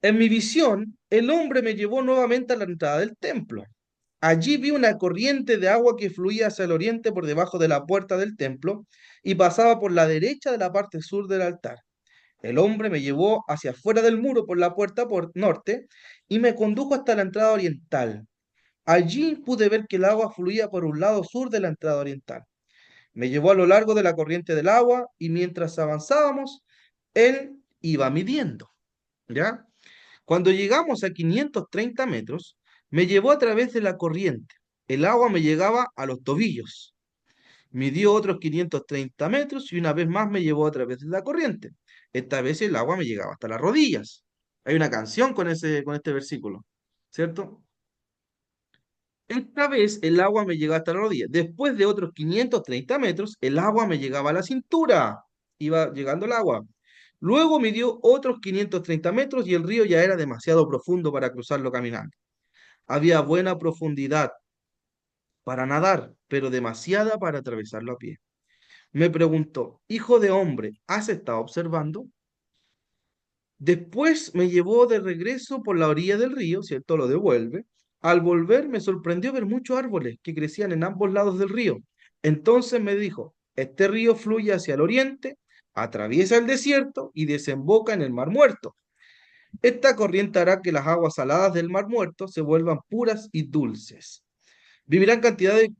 Speaker 1: En mi visión, el hombre me llevó nuevamente a la entrada del templo. Allí vi una corriente de agua que fluía hacia el oriente por debajo de la puerta del templo y pasaba por la derecha de la parte sur del altar. El hombre me llevó hacia afuera del muro por la puerta por norte y me condujo hasta la entrada oriental. Allí pude ver que el agua fluía por un lado sur de la entrada oriental. Me llevó a lo largo de la corriente del agua y mientras avanzábamos, él iba midiendo. ¿Ya? Cuando llegamos a 530 metros, me llevó a través de la corriente. El agua me llegaba a los tobillos. Midió otros 530 metros y una vez más me llevó a través de la corriente. Esta vez el agua me llegaba hasta las rodillas. Hay una canción con este versículo, ¿cierto? Esta vez el agua me llegaba hasta la rodilla. Después de otros 530 metros, el agua me llegaba a la cintura. Iba llegando el agua. Luego me dio otros 530 metros y el río ya era demasiado profundo para cruzarlo caminando. Había buena profundidad para nadar, pero demasiada para atravesarlo a pie. Me preguntó, hijo de hombre, ¿has estado observando? Después me llevó de regreso por la orilla del río, ¿cierto? Lo devuelve. Al volver me sorprendió ver muchos árboles que crecían en ambos lados del río. Entonces me dijo, este río fluye hacia el oriente, atraviesa el desierto y desemboca en el Mar Muerto. Esta corriente hará que las aguas saladas del Mar Muerto se vuelvan puras y dulces. Vivirán cantidad de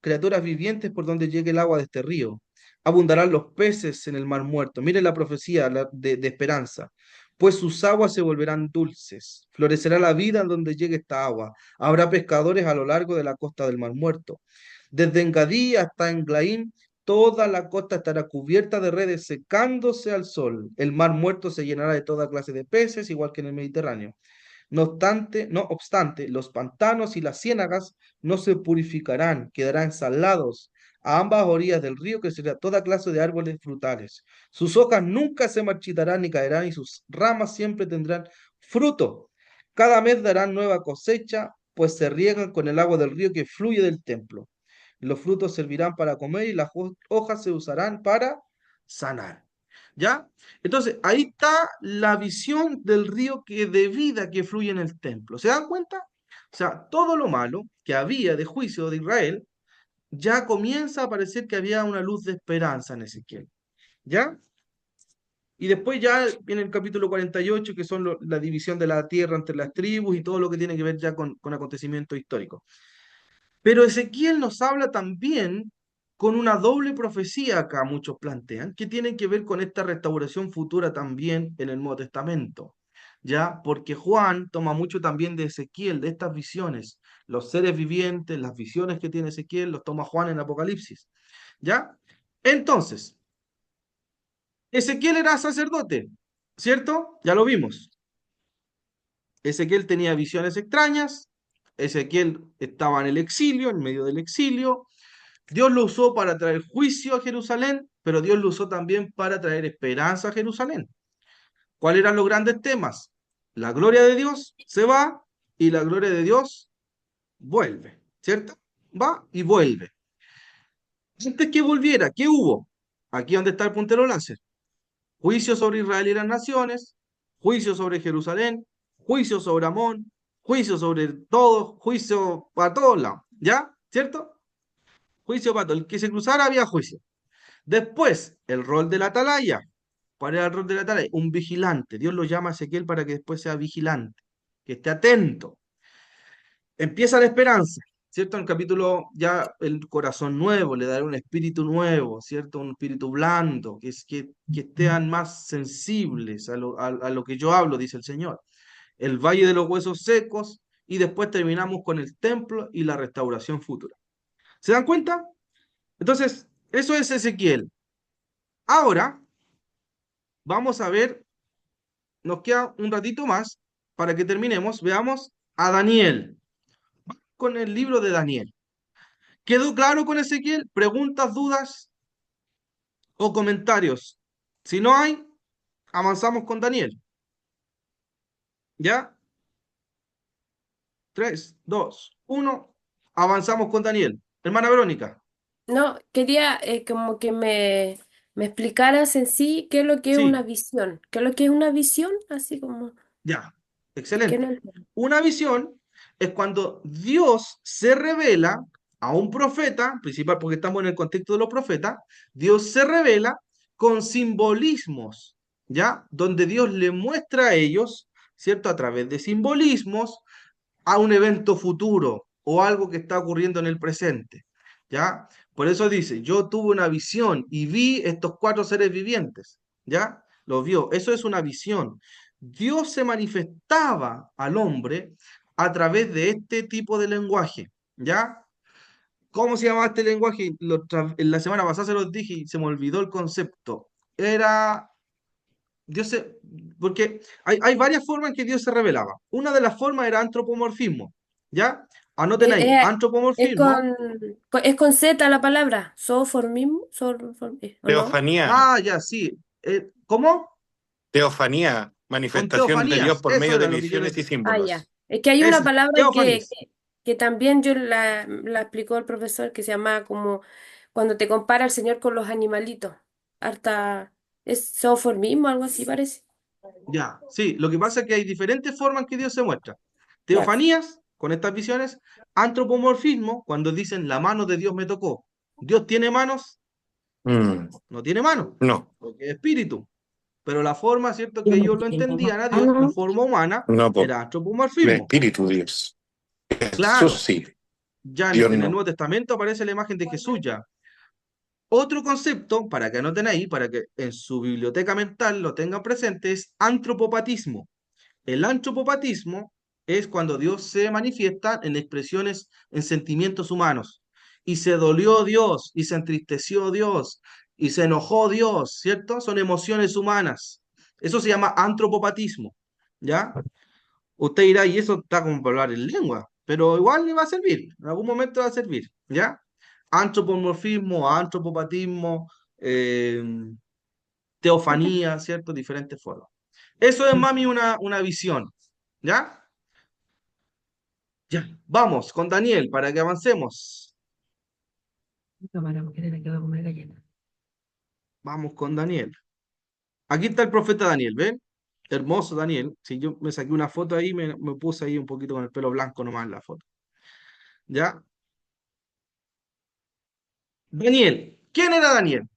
Speaker 1: criaturas vivientes por donde llegue el agua de este río. Abundarán los peces en el mar muerto. Miren la profecía de esperanza. Pues sus aguas se volverán dulces. Florecerá la vida en donde llegue esta agua. Habrá pescadores a lo largo de la costa del mar muerto. Desde Engadí hasta Englaín, toda la costa estará cubierta de redes secándose al sol. El mar muerto se llenará de toda clase de peces, igual que en el Mediterráneo. No obstante, los pantanos y las ciénagas no se purificarán, quedarán salados. A ambas orillas del río crecerá toda clase de árboles frutales. Sus hojas nunca se marchitarán ni caerán, y sus ramas siempre tendrán fruto. Cada mes darán nueva cosecha, pues se riegan con el agua del río que fluye del templo. Los frutos servirán para comer y las hojas se usarán para sanar. ¿Ya? Entonces, ahí está la visión del río de vida que fluye en el templo. ¿Se dan cuenta? O sea, todo lo malo que había de juicio de Israel, ya comienza a parecer que había una luz de esperanza en Ezequiel. ¿Ya? Y después ya viene el capítulo 48, que son la división de la tierra entre las tribus y todo lo que tiene que ver ya con acontecimientos históricos. Pero Ezequiel nos habla también con una doble profecía acá, muchos plantean, que tiene que ver con esta restauración futura también en el Nuevo Testamento. ¿Ya? Porque Juan toma mucho también de Ezequiel, de estas visiones, los seres vivientes, las visiones que tiene Ezequiel, los toma Juan en Apocalipsis. ¿Ya? Entonces, Ezequiel era sacerdote, ¿cierto? Ya lo vimos. Ezequiel tenía visiones extrañas, Ezequiel estaba en el exilio, en medio del exilio. Dios lo usó para traer juicio a Jerusalén, pero Dios lo usó también para traer esperanza a Jerusalén. ¿Cuáles eran los grandes temas? La gloria de Dios se va y la gloria de Dios vuelve, ¿cierto? Va y vuelve. Antes que volviera, ¿qué hubo? Aquí donde está el puntero láser. Juicio sobre Israel y las naciones, juicio sobre Jerusalén, juicio sobre Amón, juicio sobre todo, juicio para todos lados, ¿ya? ¿Cierto? Juicio para todo. El que se cruzara había juicio. Después, el rol del atalaya. ¿Cuál era el rol del atalaya? Un vigilante. Dios lo llama a Ezequiel para que después sea vigilante, que esté atento. Empieza la esperanza, ¿cierto? En el capítulo ya el corazón nuevo, le dará un espíritu nuevo, ¿cierto? Un espíritu blando, que estén más sensibles a lo que yo hablo, dice el Señor. El valle de los huesos secos, y después terminamos con el templo y la restauración futura. ¿Se dan cuenta? Entonces, eso es Ezequiel. Ahora, vamos a ver, nos queda un ratito más para que terminemos. Veamos a Daniel, con el libro de Daniel. ¿Quedó claro con Ezequiel? ¿Preguntas, dudas o comentarios? Si no hay, avanzamos con Daniel. ¿Ya? 3, 2, 1. Avanzamos con Daniel. Hermana Verónica.
Speaker 4: No, quería como que me explicaras en sí qué es lo que es una
Speaker 1: Sí,
Speaker 4: visión. ¿Qué es lo que es una visión? Así como,
Speaker 1: ya.
Speaker 4: es que no
Speaker 1: Excelente.
Speaker 4: entiendo.
Speaker 1: Una visión es cuando Dios se revela a un profeta, principal porque estamos en el contexto de los profetas, Dios se revela con simbolismos, ¿ya? Donde Dios le muestra a ellos, ¿cierto? A través de simbolismos a un evento futuro o algo que está ocurriendo en el presente, ¿ya? Por eso dice, yo tuve una visión y vi estos cuatro seres vivientes, ¿ya? Los vio, eso es una visión. Dios se manifestaba al hombre a través de este tipo de lenguaje, ¿ya? ¿Cómo se llamaba este lenguaje? En la semana pasada se los dije y se me olvidó el concepto. Era Dios se, porque hay varias formas en que Dios se revelaba. Una de las formas era antropomorfismo, ¿ya? Anoten ahí,
Speaker 4: Es
Speaker 1: antropomorfismo.
Speaker 4: es con Z la palabra. Zooformismo. ¿O no?
Speaker 3: Teofanía,
Speaker 1: Ah, ya, sí. ¿Cómo?
Speaker 3: teofanía,
Speaker 1: Con
Speaker 3: manifestación de Dios
Speaker 1: teofanías.
Speaker 3: por
Speaker 1: Eso
Speaker 3: medio de
Speaker 1: era lo que yo
Speaker 3: visiones y
Speaker 1: necesitaba.
Speaker 4: Ah, ya.
Speaker 3: símbolos.
Speaker 4: Es que hay una
Speaker 1: Ese,
Speaker 4: palabra
Speaker 1: teofanías.
Speaker 4: que también yo la explicó el profesor que se llama como cuando te compara el Señor con los animalitos. Harta, es zooformismo, algo así parece.
Speaker 1: Ya, sí. Lo que pasa es que hay diferentes formas en que Dios se muestra.
Speaker 4: Claro.
Speaker 1: Teofanías, con estas visiones. Antropomorfismo, cuando dicen la mano de Dios me tocó. ¿Dios tiene manos?
Speaker 3: Mm,
Speaker 1: No tiene manos,
Speaker 3: no,
Speaker 1: porque es espíritu. Pero la forma, ¿cierto?, que ellos lo entendían a Dios en forma humana
Speaker 3: no, po.
Speaker 1: era
Speaker 3: El
Speaker 1: antropomorfismo.
Speaker 3: Espíritu Dios. Jesús
Speaker 1: Claro,
Speaker 3: sí,
Speaker 1: ya
Speaker 3: Dios
Speaker 1: en el
Speaker 3: no.
Speaker 1: Nuevo Testamento aparece la imagen de Jesús ya. Otro concepto, para que anoten ahí, para que en su biblioteca mental lo tengan presente, es antropopatismo. El antropopatismo es cuando Dios se manifiesta en expresiones, en sentimientos humanos. Y se dolió Dios, y se entristeció Dios, y se enojó Dios, ¿cierto? Son emociones humanas. Eso se llama antropopatismo, ¿ya? Usted dirá, y eso está como para hablar en lengua, pero igual le va a servir, en algún momento va a servir, ¿ya? Antropomorfismo, antropopatismo, eh, teofanía, ¿cierto? Diferentes formas. Eso es, mami, una visión, ¿ya? Ya, vamos con Daniel para que avancemos. Vamos con Daniel. Aquí está el profeta Daniel, ¿ven? Hermoso Daniel. Si yo me saqué una foto ahí, me puse ahí un poquito con el pelo blanco nomás en la foto. ¿Ya? Daniel. ¿Quién era Daniel?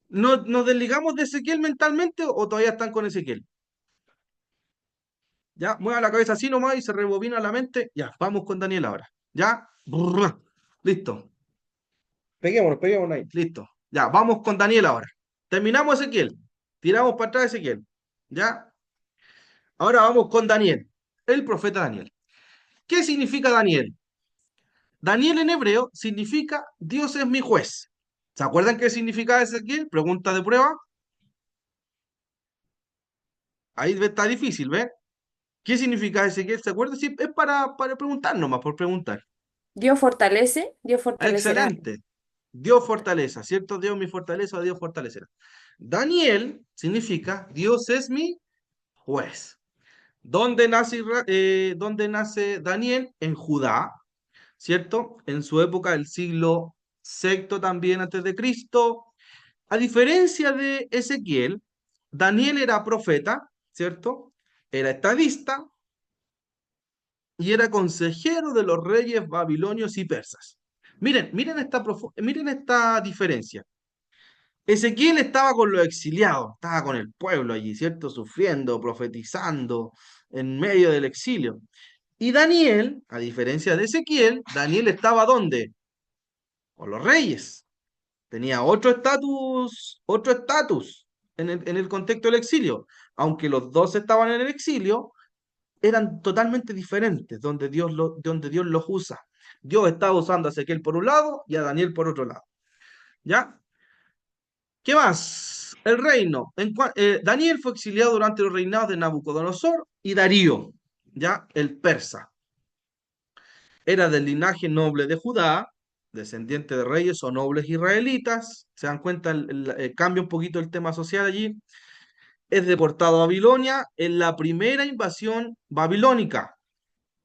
Speaker 1: ¿Nos desligamos de Ezequiel mentalmente o todavía están con Ezequiel? Ya, mueva la cabeza así nomás y se rebobina la mente. Ya, vamos con Daniel ahora. ¿Ya? Brrr. Listo. Peguémonos ahí. Listo. Ya, vamos con Daniel ahora. Terminamos Ezequiel. Tiramos para atrás Ezequiel. ¿Ya? Ahora vamos con Daniel. El profeta Daniel. ¿Qué significa Daniel? Daniel en hebreo significa Dios es mi juez. ¿Se acuerdan qué significa Ezequiel? Pregunta de prueba. Ahí está difícil, ¿ves? ¿Qué significa Ezequiel? ¿Se acuerdan? Sí, es para preguntar nomás, por preguntar.
Speaker 4: Dios fortalece, Dios fortalecerá.
Speaker 1: Excelente. Dios fortaleza, ¿cierto? Dios mi fortaleza, Dios fortalecerá. Daniel significa Dios es mi juez. ¿Dónde nace Daniel? En Judá, ¿cierto? En su época, el siglo sexto también antes de Cristo. A diferencia de Ezequiel, Daniel era profeta, ¿cierto? Era estadista y era consejero de los reyes babilonios y persas. Miren esta diferencia. Ezequiel estaba con los exiliados, estaba con el pueblo allí, ¿cierto? Sufriendo, profetizando en medio del exilio. Y Daniel, a diferencia de Ezequiel, Daniel estaba ¿dónde? Con los reyes. Tenía otro estatus en el contexto del exilio. Aunque los dos estaban en el exilio, eran totalmente diferentes donde Dios los usa. Dios estaba usando a Ezequiel por un lado y a Daniel por otro lado. ¿Ya? ¿Qué más? El reino. Daniel fue exiliado durante los reinados de Nabucodonosor y Darío, ¿ya? El persa. Era del linaje noble de Judá, descendiente de reyes o nobles israelitas. ¿Se dan cuenta? Cambia un poquito el tema social allí. Es deportado a Babilonia en la primera invasión babilónica.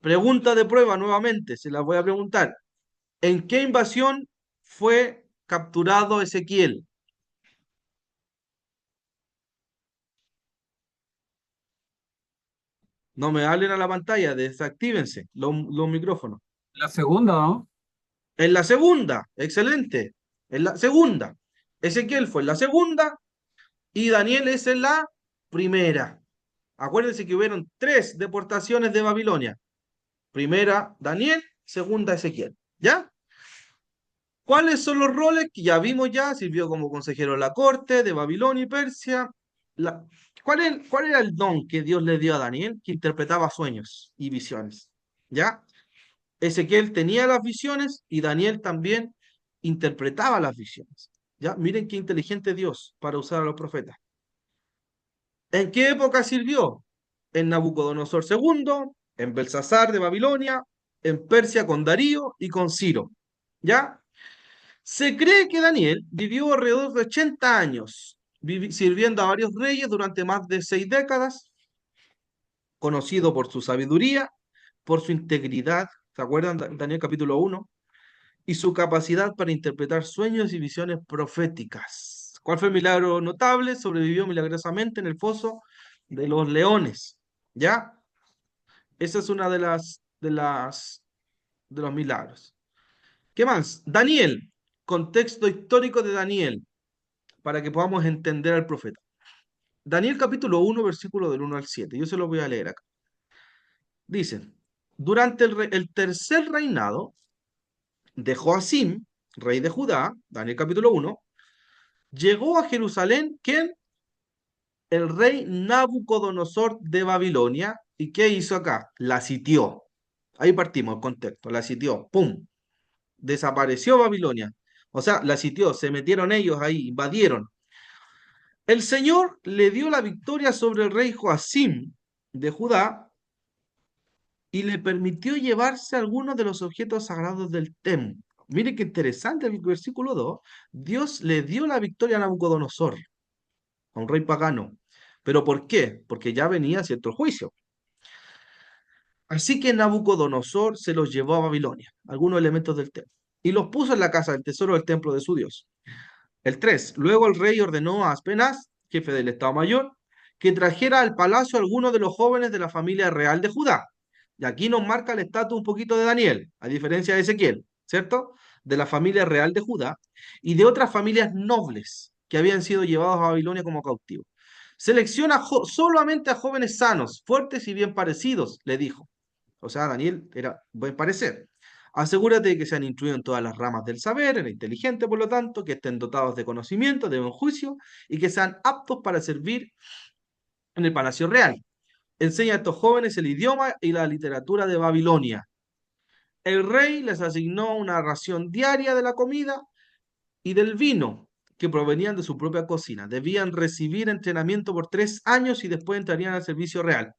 Speaker 1: Pregunta de prueba nuevamente, se la voy a preguntar. ¿En qué invasión fue capturado Ezequiel? No me hablen a la pantalla, desactívense los micrófonos.
Speaker 5: La segunda, ¿no?
Speaker 1: En la segunda, excelente. En la segunda. Ezequiel fue en la segunda y Daniel es en la primera. Acuérdense que hubieron tres deportaciones de Babilonia. Primera, Daniel, segunda, Ezequiel. ¿Ya? ¿Cuáles son los roles que ya vimos ya? Sirvió como consejero de la corte de Babilonia y Persia. La- ¿Cuál era el don que Dios le dio a Daniel? Que interpretaba sueños y visiones. ¿Ya? Ezequiel tenía las visiones y Daniel también interpretaba las visiones. ¿Ya? Miren qué inteligente Dios para usar a los profetas. ¿En qué época sirvió? En Nabucodonosor II, en Belsasar de Babilonia, en Persia con Darío y con Ciro. ¿Ya? Se cree que Daniel vivió alrededor de 80 años, sirviendo a varios reyes durante más de 6 décadas, conocido por su sabiduría, por su integridad, ¿se acuerdan? Daniel capítulo 1, y su capacidad para interpretar sueños y visiones proféticas. ¿Cuál fue el milagro notable? Sobrevivió milagrosamente en el foso de los leones. ¿Ya? Esa es una de los milagros. ¿Qué más? Daniel, contexto histórico de Daniel, para que podamos entender al profeta. Daniel capítulo 1, versículo del 1 al 7. Yo se lo voy a leer acá. Dice, durante el tercer reinado de Joacim, rey de Judá, Daniel capítulo 1, llegó a Jerusalén, ¿quién? El rey Nabucodonosor de Babilonia. ¿Y qué hizo acá? La sitió. Ahí partimos el contexto. La sitió. ¡Pum! Desapareció Babilonia. O sea, la sitió. Se metieron ellos ahí, invadieron. El Señor le dio la victoria sobre el rey Joacim de Judá y le permitió llevarse algunos de los objetos sagrados del templo. Mire qué interesante el versículo 2. Dios le dio la victoria a Nabucodonosor, a un rey pagano. ¿Pero por qué? Porque ya venía cierto juicio. Así que Nabucodonosor se los llevó a Babilonia, algunos elementos del templo, y los puso en la casa del tesoro del templo de su Dios. El 3. Luego el rey ordenó a Aspenaz, jefe del Estado Mayor, que trajera al palacio a algunos de los jóvenes de la familia real de Judá. Y aquí nos marca el estatus un poquito de Daniel, a diferencia de Ezequiel, ¿cierto? De la familia real de Judá y de otras familias nobles que habían sido llevados a Babilonia como cautivos. Selecciona solamente a jóvenes sanos, fuertes y bien parecidos, le dijo. O sea, Daniel era buen parecer. Asegúrate de que sean instruidos en todas las ramas del saber, en inteligente, por lo tanto, que estén dotados de conocimiento, de buen juicio y que sean aptos para servir en el palacio real. Enseña a estos jóvenes el idioma y la literatura de Babilonia. El rey les asignó una ración diaria de la comida y del vino que provenían de su propia cocina. Debían recibir entrenamiento por 3 años y después entrarían al servicio real.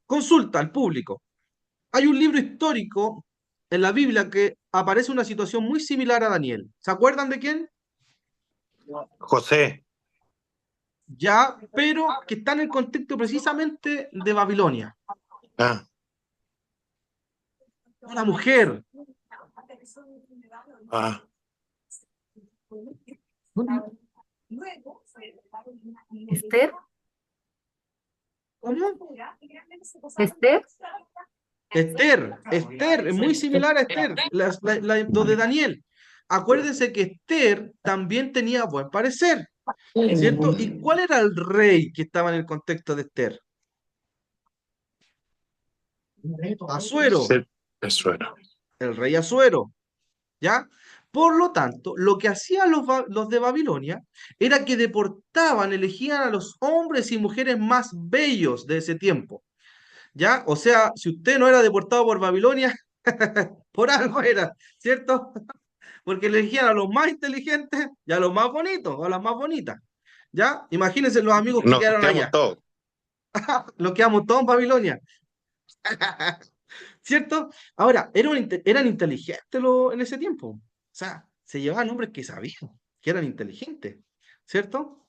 Speaker 1: Consulta al público. Hay un libro histórico en la Biblia que aparece una situación muy similar a Daniel. ¿Se acuerdan de quién?
Speaker 3: José.
Speaker 1: Ya, pero que está en el contexto precisamente de Babilonia.
Speaker 3: Ah,
Speaker 1: Una mujer.
Speaker 3: ah.
Speaker 6: Esther,
Speaker 1: ¿Cómo?
Speaker 6: Esther,
Speaker 1: Esther, es muy similar a Esther, lo de Daniel. Acuérdense que Esther también tenía buen parecer, ¿cierto? ¿Y cuál era el rey que estaba en el contexto de Esther? Asuero,
Speaker 3: Sí, eso era.
Speaker 1: el rey Asuero, ¿ya? Por lo tanto, lo que hacían los de Babilonia era que deportaban, elegían a los hombres y mujeres más bellos de ese tiempo, ¿ya? O sea, si usted no era deportado por Babilonia, por algo era, ¿cierto? Porque elegían a los más inteligentes y a los más bonitos, o a las más bonitas, ¿ya? Imagínense los amigos que
Speaker 3: Nos
Speaker 1: quedaron
Speaker 3: quedamos
Speaker 1: allá,
Speaker 3: todos.
Speaker 1: los quedamos todos en Babilonia, ¿cierto? Ahora, eran inteligentes en ese tiempo, o sea, se llevaban hombres que sabían, que eran inteligentes, ¿cierto?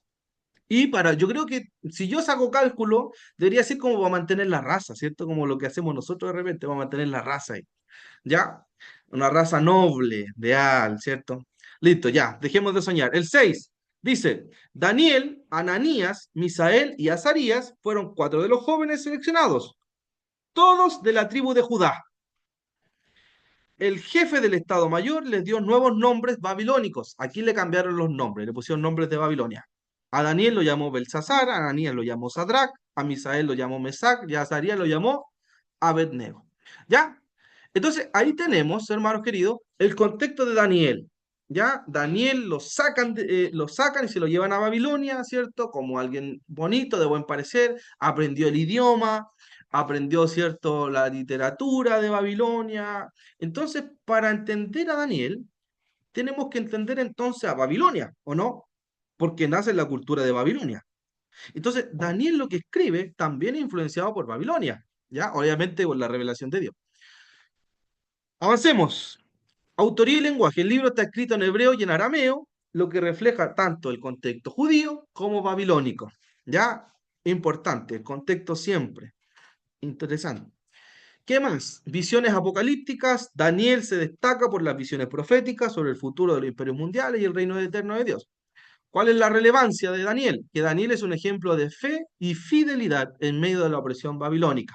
Speaker 1: Y yo creo que si yo saco cálculo, debería ser como para mantener la raza, ¿cierto? Como lo que hacemos nosotros de repente, para mantener la raza ahí, ¿ya? Una raza noble, leal, ¿cierto? Listo, ya, dejemos de soñar. El 6 dice, Daniel, Ananías, Misael y Azarías fueron 4 de los jóvenes seleccionados, todos de la tribu de Judá. El jefe del Estado Mayor les dio nuevos nombres babilónicos. Aquí le cambiaron los nombres, le pusieron nombres de Babilonia. A Daniel lo llamó Belsasar, a Ananías lo llamó Sadrach, a Misael lo llamó Mesac y a Azarías lo llamó Abednego. ¿Ya? Entonces, ahí tenemos, hermanos queridos, el contexto de Daniel. ¿Ya? Daniel lo sacan y se lo llevan a Babilonia, ¿cierto? Como alguien bonito, de buen parecer, aprendió el idioma, aprendió, ¿cierto?, la literatura de Babilonia. Entonces, para entender a Daniel, tenemos que entender entonces a Babilonia, ¿o no? Porque nace en la cultura de Babilonia. Entonces, Daniel lo que escribe también es influenciado por Babilonia, ¿ya? Obviamente por la revelación de Dios. Avancemos. Autoría y lenguaje. El libro está escrito en hebreo y en arameo, lo que refleja tanto el contexto judío como babilónico. ¿Ya? Importante, el contexto siempre. Interesante. ¿Qué más? Visiones apocalípticas. Daniel se destaca por las visiones proféticas sobre el futuro de los imperios mundiales y el reino eterno de Dios. ¿Cuál es la relevancia de Daniel? Que Daniel es un ejemplo de fe y fidelidad en medio de la opresión babilónica.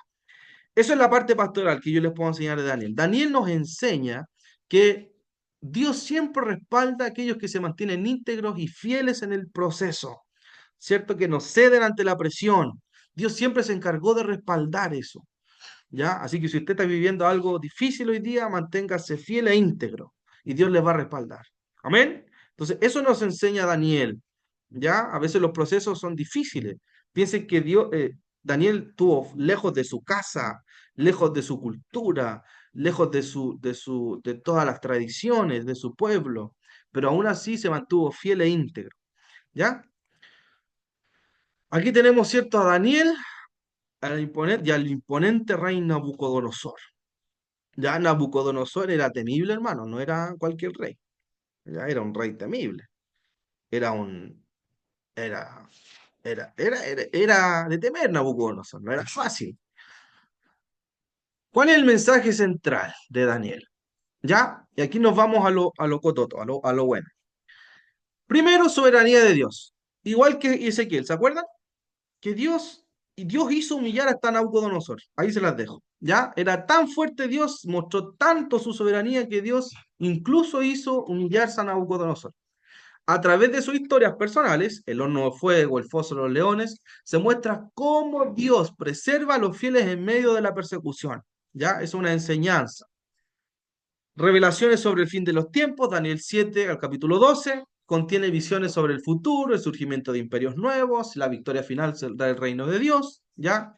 Speaker 1: Eso es la parte pastoral que yo les puedo enseñar de Daniel. Daniel nos enseña que Dios siempre respalda a aquellos que se mantienen íntegros y fieles en el proceso, ¿cierto? Que no ceden ante la presión. Dios siempre se encargó de respaldar eso, ¿ya? Así que si usted está viviendo algo difícil hoy día, manténgase fiel e íntegro y Dios les va a respaldar. Amén. Entonces, eso nos enseña Daniel, ¿ya? A veces los procesos son difíciles. Piensen que Daniel estuvo lejos de su casa, lejos de su cultura, lejos de todas las tradiciones de su pueblo, pero aún así se mantuvo fiel e íntegro, ¿ya? Aquí tenemos, ¿cierto?, a Daniel y al imponente rey Nabucodonosor. Ya Nabucodonosor era temible, hermano, no era cualquier rey, ya era un rey temible, era un, era, era de temer Nabucodonosor, no era fácil. ¿Cuál es el mensaje central de Daniel? ¿Ya? Y aquí nos vamos a lo cototo, a lo bueno. Primero, soberanía de Dios. Igual que Ezequiel, ¿se acuerdan? Que Dios hizo humillar hasta Nabucodonosor. Ahí se las dejo. ¿Ya? Era tan fuerte Dios, mostró tanto su soberanía que Dios incluso hizo humillarse a Nabucodonosor. A través de sus historias personales, el horno de fuego, el foso de los leones, se muestra cómo Dios preserva a los fieles en medio de la persecución. ¿Ya? Es una enseñanza. Revelaciones sobre el fin de los tiempos, Daniel 7 al capítulo 12, contiene visiones sobre el futuro, el surgimiento de imperios nuevos, la victoria final del reino de Dios, ¿ya?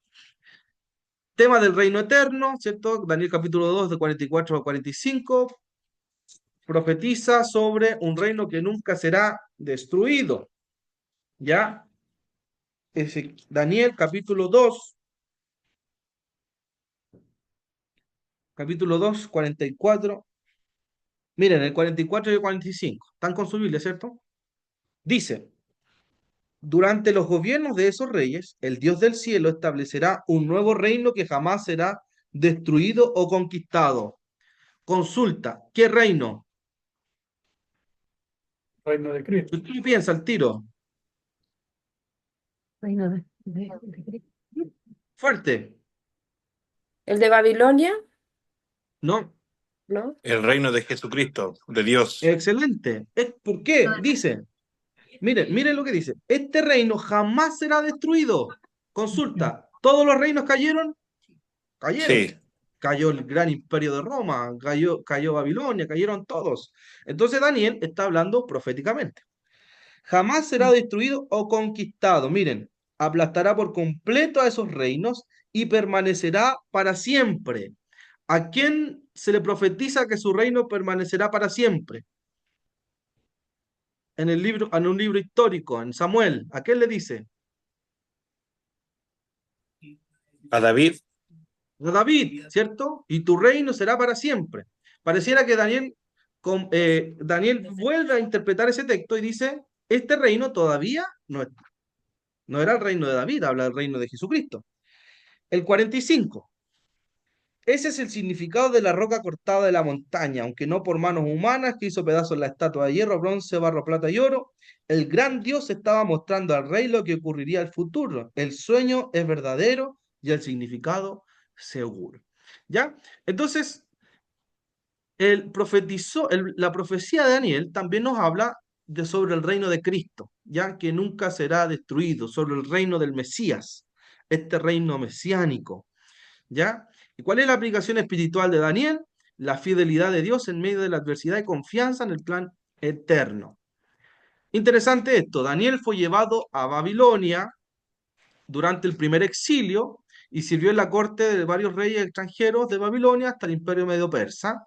Speaker 1: Tema del reino eterno, ¿cierto? Daniel capítulo 2 de 44 a 45, profetiza sobre un reino que nunca será destruido, ¿ya? Daniel capítulo 2, 44. Miren, el 44 y el 45, están con su Biblia, ¿cierto? Dice: durante los gobiernos de esos reyes, el Dios del cielo establecerá un nuevo reino que jamás será destruido o conquistado. Consulta, ¿qué reino?
Speaker 5: Reino de Cristo.
Speaker 1: ¿Qué piensa el tiro?
Speaker 6: Reino
Speaker 1: Fuerte.
Speaker 4: ¿El de Babilonia?
Speaker 1: ¿No?
Speaker 4: ¿No?
Speaker 3: El reino de Jesucristo, de Dios.
Speaker 1: Excelente. ¿Por qué? Dice, miren lo que dice. Este reino jamás será destruido. Consulta, ¿todos los reinos cayeron? Cayeron.
Speaker 3: Sí,
Speaker 1: Cayó el gran imperio de Roma, cayó Babilonia, cayeron todos. Entonces Daniel está hablando proféticamente. Jamás será destruido o conquistado. Miren, aplastará por completo a esos reinos y permanecerá para siempre. ¿A quién se le profetiza que su reino permanecerá para siempre? En un libro histórico, en Samuel. ¿A quién le dice?
Speaker 3: a David.
Speaker 1: A David, ¿cierto? Y tu reino será para siempre. Pareciera que Daniel vuelve a interpretar ese texto y dice, este reino todavía no era el reino de David, habla del reino de Jesucristo. El 45. Ese es el significado de la roca cortada de la montaña, aunque no por manos humanas, que hizo pedazos la estatua de hierro, bronce, barro, plata y oro. El gran Dios estaba mostrando al rey lo que ocurriría al futuro. El sueño es verdadero y el significado seguro. ¿Ya? Entonces, la profecía de Daniel también nos habla sobre el reino de Cristo, ya que nunca será destruido, sobre el reino del Mesías, este reino mesiánico, ¿ya? ¿Y cuál es la aplicación espiritual de Daniel? La fidelidad de Dios en medio de la adversidad y confianza en el plan eterno. Interesante esto, Daniel fue llevado a Babilonia durante el primer exilio y sirvió en la corte de varios reyes extranjeros de Babilonia hasta el imperio medio persa.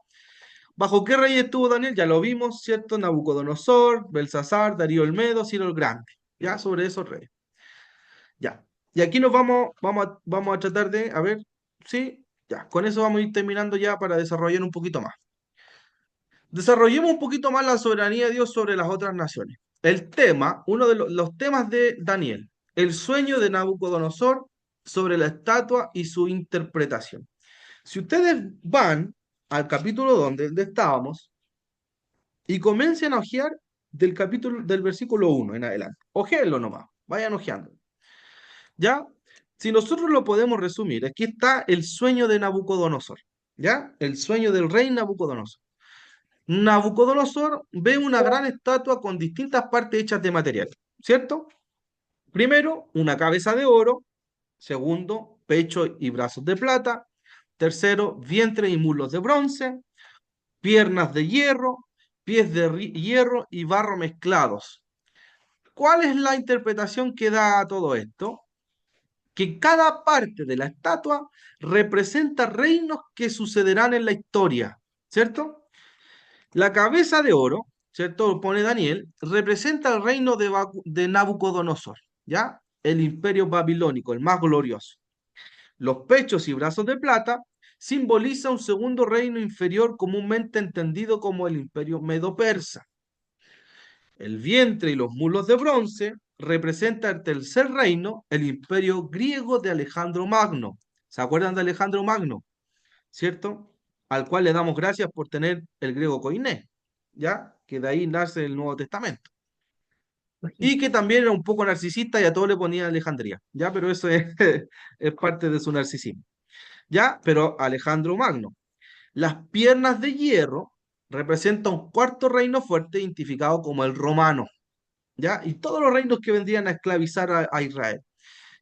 Speaker 1: ¿Bajo qué rey estuvo Daniel? Ya lo vimos, ¿cierto? Nabucodonosor, Belsasar, Darío el Medo, Ciro el Grande. Ya, sobre esos reyes. Ya. Y aquí nos vamos a tratar de, a ver, ¿sí? Ya, con eso vamos a ir terminando ya para desarrollar un poquito más. Desarrollemos un poquito más la soberanía de Dios sobre las otras naciones. El tema, uno de los temas de Daniel, el sueño de Nabucodonosor sobre la estatua y su interpretación. Si ustedes van al capítulo donde estábamos y comiencen a ojear del capítulo del versículo 1 en adelante, ojeenlo nomás, vayan ojeando. ¿Ya? Si nosotros lo podemos resumir, aquí está el sueño de Nabucodonosor, ¿ya? El sueño del rey Nabucodonosor. Nabucodonosor ve una gran estatua con distintas partes hechas de material, ¿cierto? Primero, una cabeza de oro. Segundo, pecho y brazos de plata. Tercero, vientre y muslos de bronce. Piernas de hierro, pies de hierro y barro mezclados. ¿Cuál es la interpretación que da a todo esto? Que cada parte de la estatua representa reinos que sucederán en la historia, ¿cierto? La cabeza de oro, ¿cierto? Pone Daniel, representa el reino de Nabucodonosor, ¿ya? El imperio babilónico, el más glorioso. Los pechos y brazos de plata simboliza un segundo reino inferior comúnmente entendido como el imperio medo-persa. El vientre y los muslos de bronce representa el tercer reino, el imperio griego de Alejandro Magno. ¿Se acuerdan de Alejandro Magno? ¿Cierto? Al cual le damos gracias por tener el griego koiné, ¿ya? Que de ahí nace el Nuevo Testamento. Y que también era un poco narcisista y a todo le ponía Alejandría, ¿ya? Pero eso es, es parte de su narcisismo, ¿ya? Pero Alejandro Magno. Las piernas de hierro representan un cuarto reino fuerte identificado como el romano, ¿ya? Y todos los reinos que vendrían a esclavizar a Israel.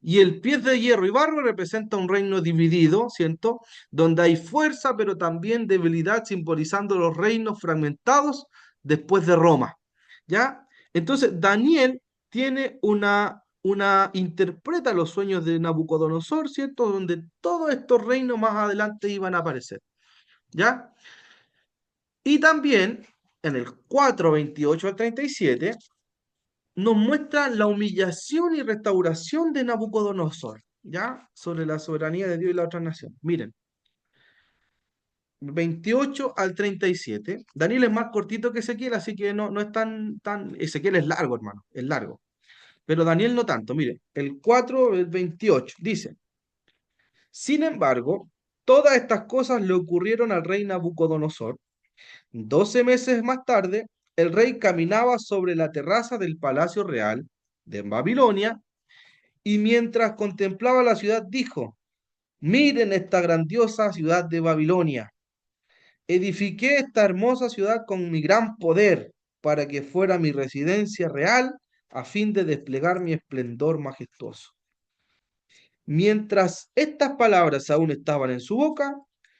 Speaker 1: Y el pie de hierro y barro representa un reino dividido, ¿cierto? Donde hay fuerza, pero también debilidad, simbolizando los reinos fragmentados después de Roma, ¿ya? Entonces, Daniel tiene interpreta los sueños de Nabucodonosor, ¿cierto? Donde todos estos reinos más adelante iban a aparecer, ¿ya? Y también, en el 4:28 al 37 nos muestra la humillación y restauración de Nabucodonosor, ¿ya? Sobre la soberanía de Dios y la otra nación. Miren, 28 al 37. Daniel es más cortito que Ezequiel, así que no es tan... Ezequiel es largo, hermano, es largo. Pero Daniel no tanto. Miren, el 4, el 28, dice: Sin embargo, todas estas cosas le ocurrieron al rey Nabucodonosor. 12 meses más tarde, el rey caminaba sobre la terraza del palacio real de Babilonia y mientras contemplaba la ciudad dijo: Miren esta grandiosa ciudad de Babilonia. Edifiqué esta hermosa ciudad con mi gran poder para que fuera mi residencia real a fin de desplegar mi esplendor majestuoso. Mientras estas palabras aún estaban en su boca,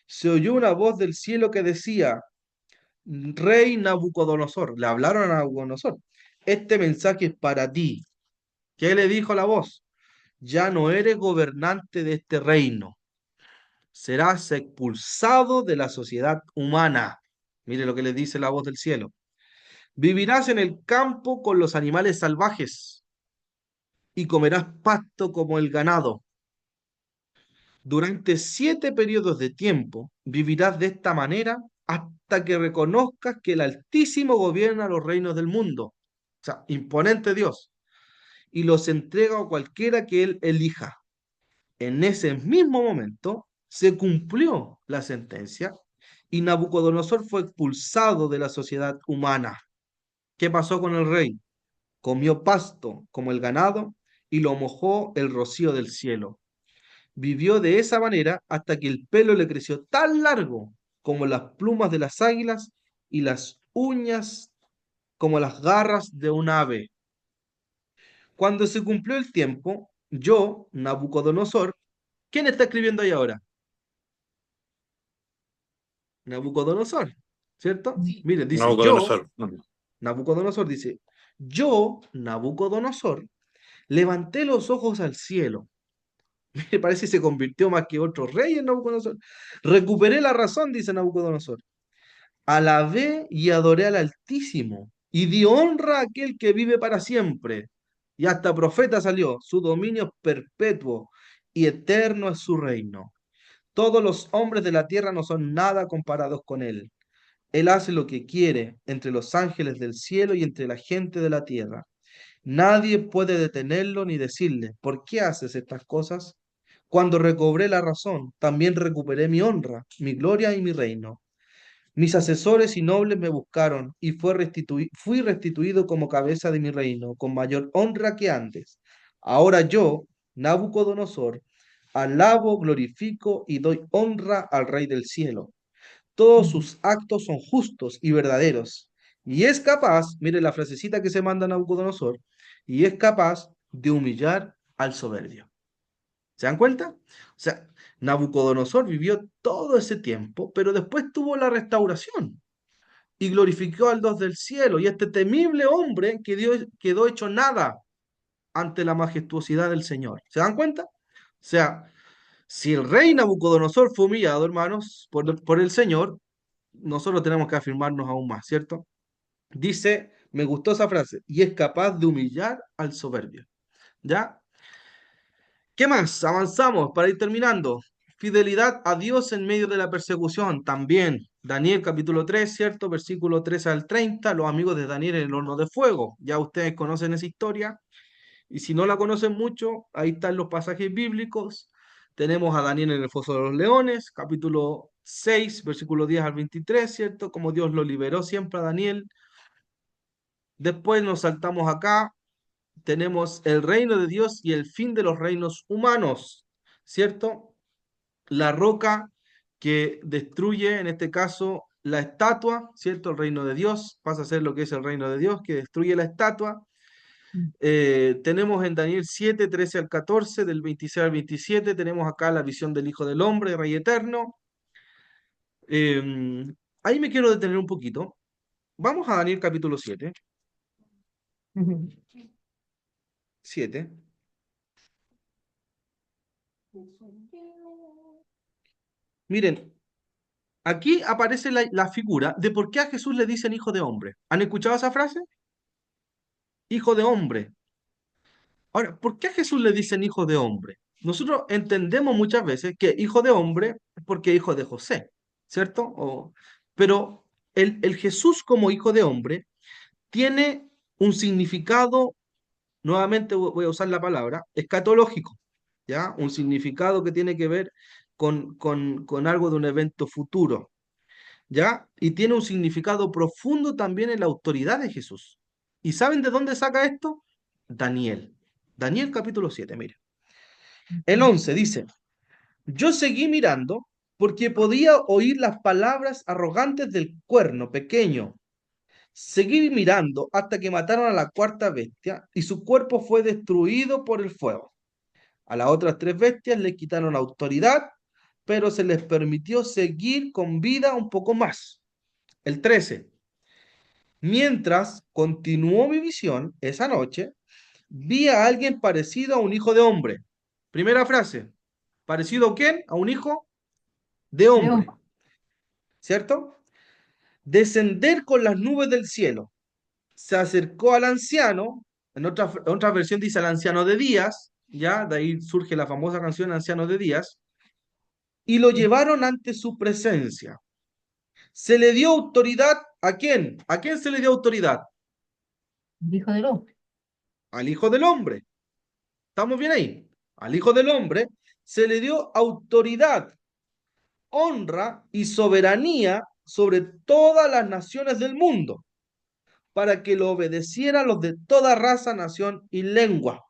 Speaker 1: se oyó una voz del cielo que decía: Rey Nabucodonosor, le hablaron a Nabucodonosor, este mensaje es para ti. ¿Qué le dijo la voz? Ya no eres gobernante de este reino, serás expulsado de la sociedad humana. Mire lo que le dice la voz del cielo. Vivirás en el campo con los animales salvajes y comerás pasto como el ganado. Durante 7 periodos de tiempo vivirás de esta manera hasta que reconozcas que el Altísimo gobierna los reinos del mundo. O sea, imponente Dios. Y los entrega a cualquiera que él elija. En ese mismo momento se cumplió la sentencia y Nabucodonosor fue expulsado de la sociedad humana. ¿Qué pasó con el rey? Comió pasto como el ganado y lo mojó el rocío del cielo. Vivió de esa manera hasta que el pelo le creció tan largo como las plumas de las águilas y las uñas como las garras de un ave. Cuando se cumplió el tiempo, yo, Nabucodonosor, ¿quién está escribiendo ahí ahora? Nabucodonosor, ¿cierto? Miren, dice yo,
Speaker 3: Nabucodonosor.
Speaker 1: Nabucodonosor dice, yo, Nabucodonosor, levanté los ojos al cielo. Me parece que se convirtió más que otros reyes Nabucodonosor. Recuperé la razón, dice Nabucodonosor. Alabé y adoré al Altísimo y di honra a aquel que vive para siempre. Y hasta profeta salió, su dominio es perpetuo y eterno es su reino. Todos los hombres de la tierra no son nada comparados con él. Él hace lo que quiere entre los ángeles del cielo y entre la gente de la tierra. Nadie puede detenerlo ni decirle, ¿por qué haces estas cosas? Cuando recobré la razón, también recuperé mi honra, mi gloria y mi reino. Mis asesores y nobles me buscaron y fui restituido como cabeza de mi reino, con mayor honra que antes. Ahora yo, Nabucodonosor, alabo, glorifico y doy honra al Rey del cielo. Todos sus actos son justos y verdaderos. Y es capaz, mire la frasecita que se manda Nabucodonosor, y es capaz de humillar al soberbio. ¿Se dan cuenta? O sea, Nabucodonosor vivió todo ese tiempo, pero después tuvo la restauración y glorificó al Dios del cielo. Y este temible hombre quedó hecho nada ante la majestuosidad del Señor. ¿Se dan cuenta? O sea, si el rey Nabucodonosor fue humillado, hermanos, por el Señor, nosotros tenemos que afirmarnos aún más, ¿cierto? Dice, me gustó esa frase, y es capaz de humillar al soberbio. ¿Ya? ¿Qué más? Avanzamos para ir terminando. Fidelidad a Dios en medio de la persecución. También, Daniel capítulo 3, ¿cierto? Versículo 13 al 30, los amigos de Daniel en el horno de fuego. Ya ustedes conocen esa historia. Y si no la conocen mucho, ahí están los pasajes bíblicos. Tenemos a Daniel en el foso de los leones, capítulo 6, versículo 10 al 23, ¿cierto? Como Dios lo liberó siempre a Daniel. Después nos saltamos acá, tenemos el reino de Dios y el fin de los reinos humanos, ¿cierto? La roca que destruye, en este caso, la estatua, ¿cierto? El reino de Dios pasa a ser lo que es el reino de Dios, que destruye la estatua. Tenemos en Daniel 7, 13 al 14, del 26 al 27, tenemos acá la visión del Hijo del Hombre, Rey Eterno. Eh, Ahí me quiero detener un poquito. Vamos a Daniel capítulo 7. 7. Miren, aquí aparece la figura de por qué a Jesús le dicen hijo de hombre. ¿Han escuchado esa frase? Hijo de hombre. Ahora, ¿por qué a Jesús le dicen hijo de hombre? Nosotros entendemos muchas veces que hijo de hombre es porque hijo de José, ¿cierto? Pero el Jesús como hijo de hombre tiene un significado, nuevamente voy a usar la palabra, escatológico, ¿ya? Un significado que tiene que ver con algo de un evento futuro, ¿ya? Y tiene un significado profundo también en la autoridad de Jesús. ¿Y saben de dónde saca esto? Daniel. Daniel capítulo 7, mire. El 11 dice, yo seguí mirando porque podía oír las palabras arrogantes del cuerno pequeño. Seguí mirando hasta que mataron a la cuarta bestia y su cuerpo fue destruido por el fuego. A las otras tres bestias les quitaron autoridad, pero se les permitió seguir con vida un poco más. El 13. Mientras continuó mi visión esa noche, vi a alguien parecido a un hijo de hombre. Primera frase. ¿Parecido a quién? A un hijo de hombre. ¿Cierto? Descender con las nubes del cielo. Se acercó al anciano. En otra versión dice al anciano de días. Ya, de ahí surge la famosa canción Anciano de días. Y lo llevaron ante su presencia. Se le dio autoridad. ¿A quién? ¿A quién se le dio autoridad?
Speaker 6: El Hijo del Hombre.
Speaker 1: Al hijo del hombre. ¿Estamos bien ahí? Al Hijo del Hombre se le dio autoridad, honra y soberanía sobre todas las naciones del mundo, para que lo obedecieran los de toda raza, nación y lengua.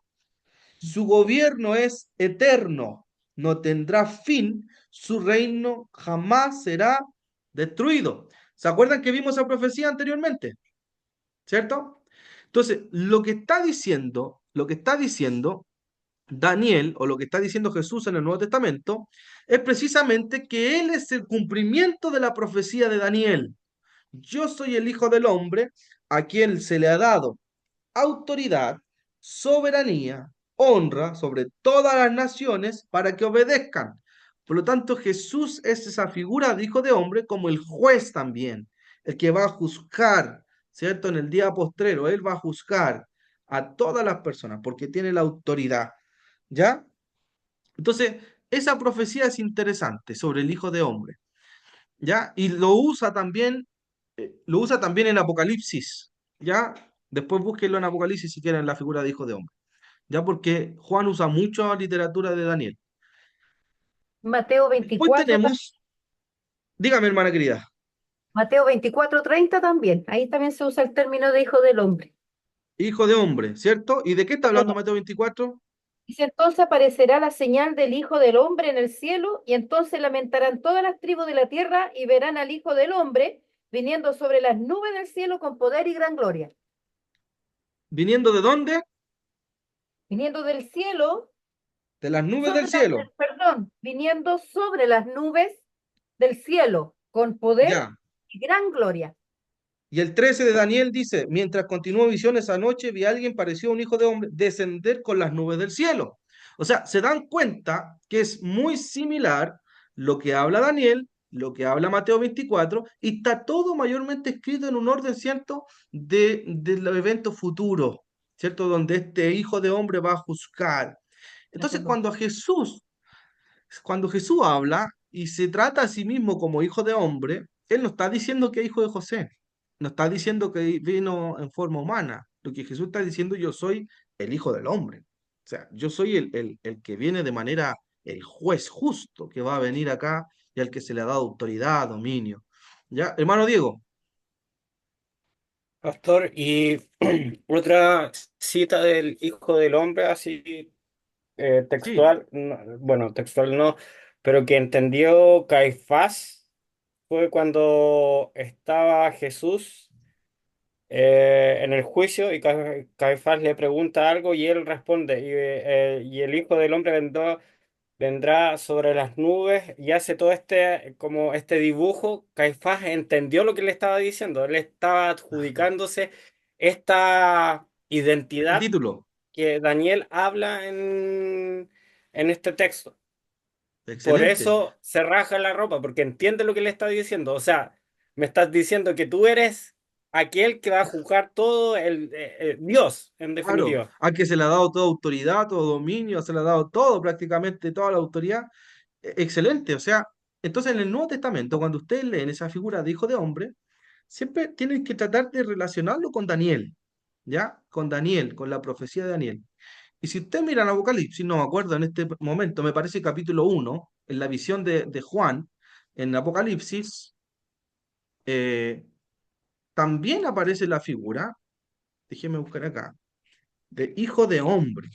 Speaker 1: Su gobierno es eterno, no tendrá fin, su reino jamás será destruido. ¿Se acuerdan que vimos esa profecía anteriormente? ¿Cierto? Entonces, lo que está diciendo Daniel, o lo que está diciendo Jesús en el Nuevo Testamento, es precisamente que Él es el cumplimiento de la profecía de Daniel. Yo soy el Hijo del Hombre, a quien se le ha dado autoridad, soberanía, honra sobre todas las naciones para que obedezcan. Por lo tanto, Jesús es esa figura de Hijo de Hombre como el juez también, el que va a juzgar, ¿cierto? En el día postrero, Él va a juzgar a todas las personas porque tiene la autoridad. ¿Ya? Entonces, esa profecía es interesante sobre el Hijo de Hombre, ¿ya? Y lo usa también en Apocalipsis, ¿ya? Después búsquenlo en Apocalipsis si quieren la figura de Hijo de Hombre, ¿ya? Porque Juan usa mucho literatura de Daniel.
Speaker 6: Mateo
Speaker 1: Después
Speaker 6: 24,
Speaker 1: tenemos, dígame, hermana querida,
Speaker 6: Mateo 24:30 también. Ahí también se usa el término de hijo del hombre.
Speaker 1: Hijo de Hombre, ¿cierto? ¿Y de qué está hablando Mateo 24?
Speaker 6: Dice, entonces aparecerá la señal del Hijo del Hombre en el cielo, y entonces lamentarán todas las tribus de la tierra y verán al Hijo del Hombre viniendo sobre las nubes del cielo con poder y gran gloria.
Speaker 1: ¿Viniendo de dónde?
Speaker 6: Viniendo del cielo,
Speaker 1: De las nubes del cielo.
Speaker 6: viniendo sobre las nubes del cielo con poder
Speaker 1: Ya.
Speaker 6: y gran gloria.
Speaker 1: Y el 13 de Daniel dice, mientras continuó visión esa noche, vi a alguien pareció un hijo de hombre descender con las nubes del cielo. O sea, se dan cuenta que es muy similar lo que habla Daniel, lo que habla Mateo 24, y está todo mayormente escrito en un orden, ¿cierto?, de los eventos futuros, ¿cierto?, donde este hijo de hombre va a juzgar. Entonces, cuando Jesús habla y se trata a sí mismo como hijo de hombre, él no está diciendo que es hijo de José, no está diciendo que vino en forma humana. Lo que Jesús está diciendo, yo soy el hijo del hombre. O sea, yo soy el que viene de manera, el juez justo que va a venir acá y al que se le ha dado autoridad, dominio. ¿Ya? Hermano Diego,
Speaker 3: Pastor, y otra cita del Hijo del Hombre, así
Speaker 1: sí,
Speaker 3: textual, bueno, textual no, pero que entendió Caifás fue cuando estaba Jesús en el juicio y Caifás le pregunta algo y él responde, y el Hijo del Hombre vendrá sobre las nubes y hace todo como este dibujo. Caifás entendió lo que le estaba diciendo, él estaba adjudicándose esta
Speaker 1: este
Speaker 3: identidad
Speaker 1: título,
Speaker 3: que Daniel habla en este texto. Por
Speaker 1: excelente.
Speaker 3: eso se raja la ropa, porque entiende lo que le está diciendo. O sea, me estás diciendo que tú eres aquel que va a juzgar todo Dios, en
Speaker 1: Claro,
Speaker 3: definitiva.
Speaker 1: al que se le ha dado toda autoridad, todo dominio, se le ha dado todo, prácticamente toda la autoridad. Excelente, o sea, entonces en el Nuevo Testamento, cuando ustedes leen esa figura de hijo de hombre, siempre tienen que tratar de relacionarlo con Daniel, ¿ya? Con Daniel, con la profecía de Daniel. Y si ustedes miran Apocalipsis, no me acuerdo en este momento, me parece capítulo 1, en la visión de Juan, en Apocalipsis, eh, también aparece la figura, déjenme buscar acá, de hijo de hombre,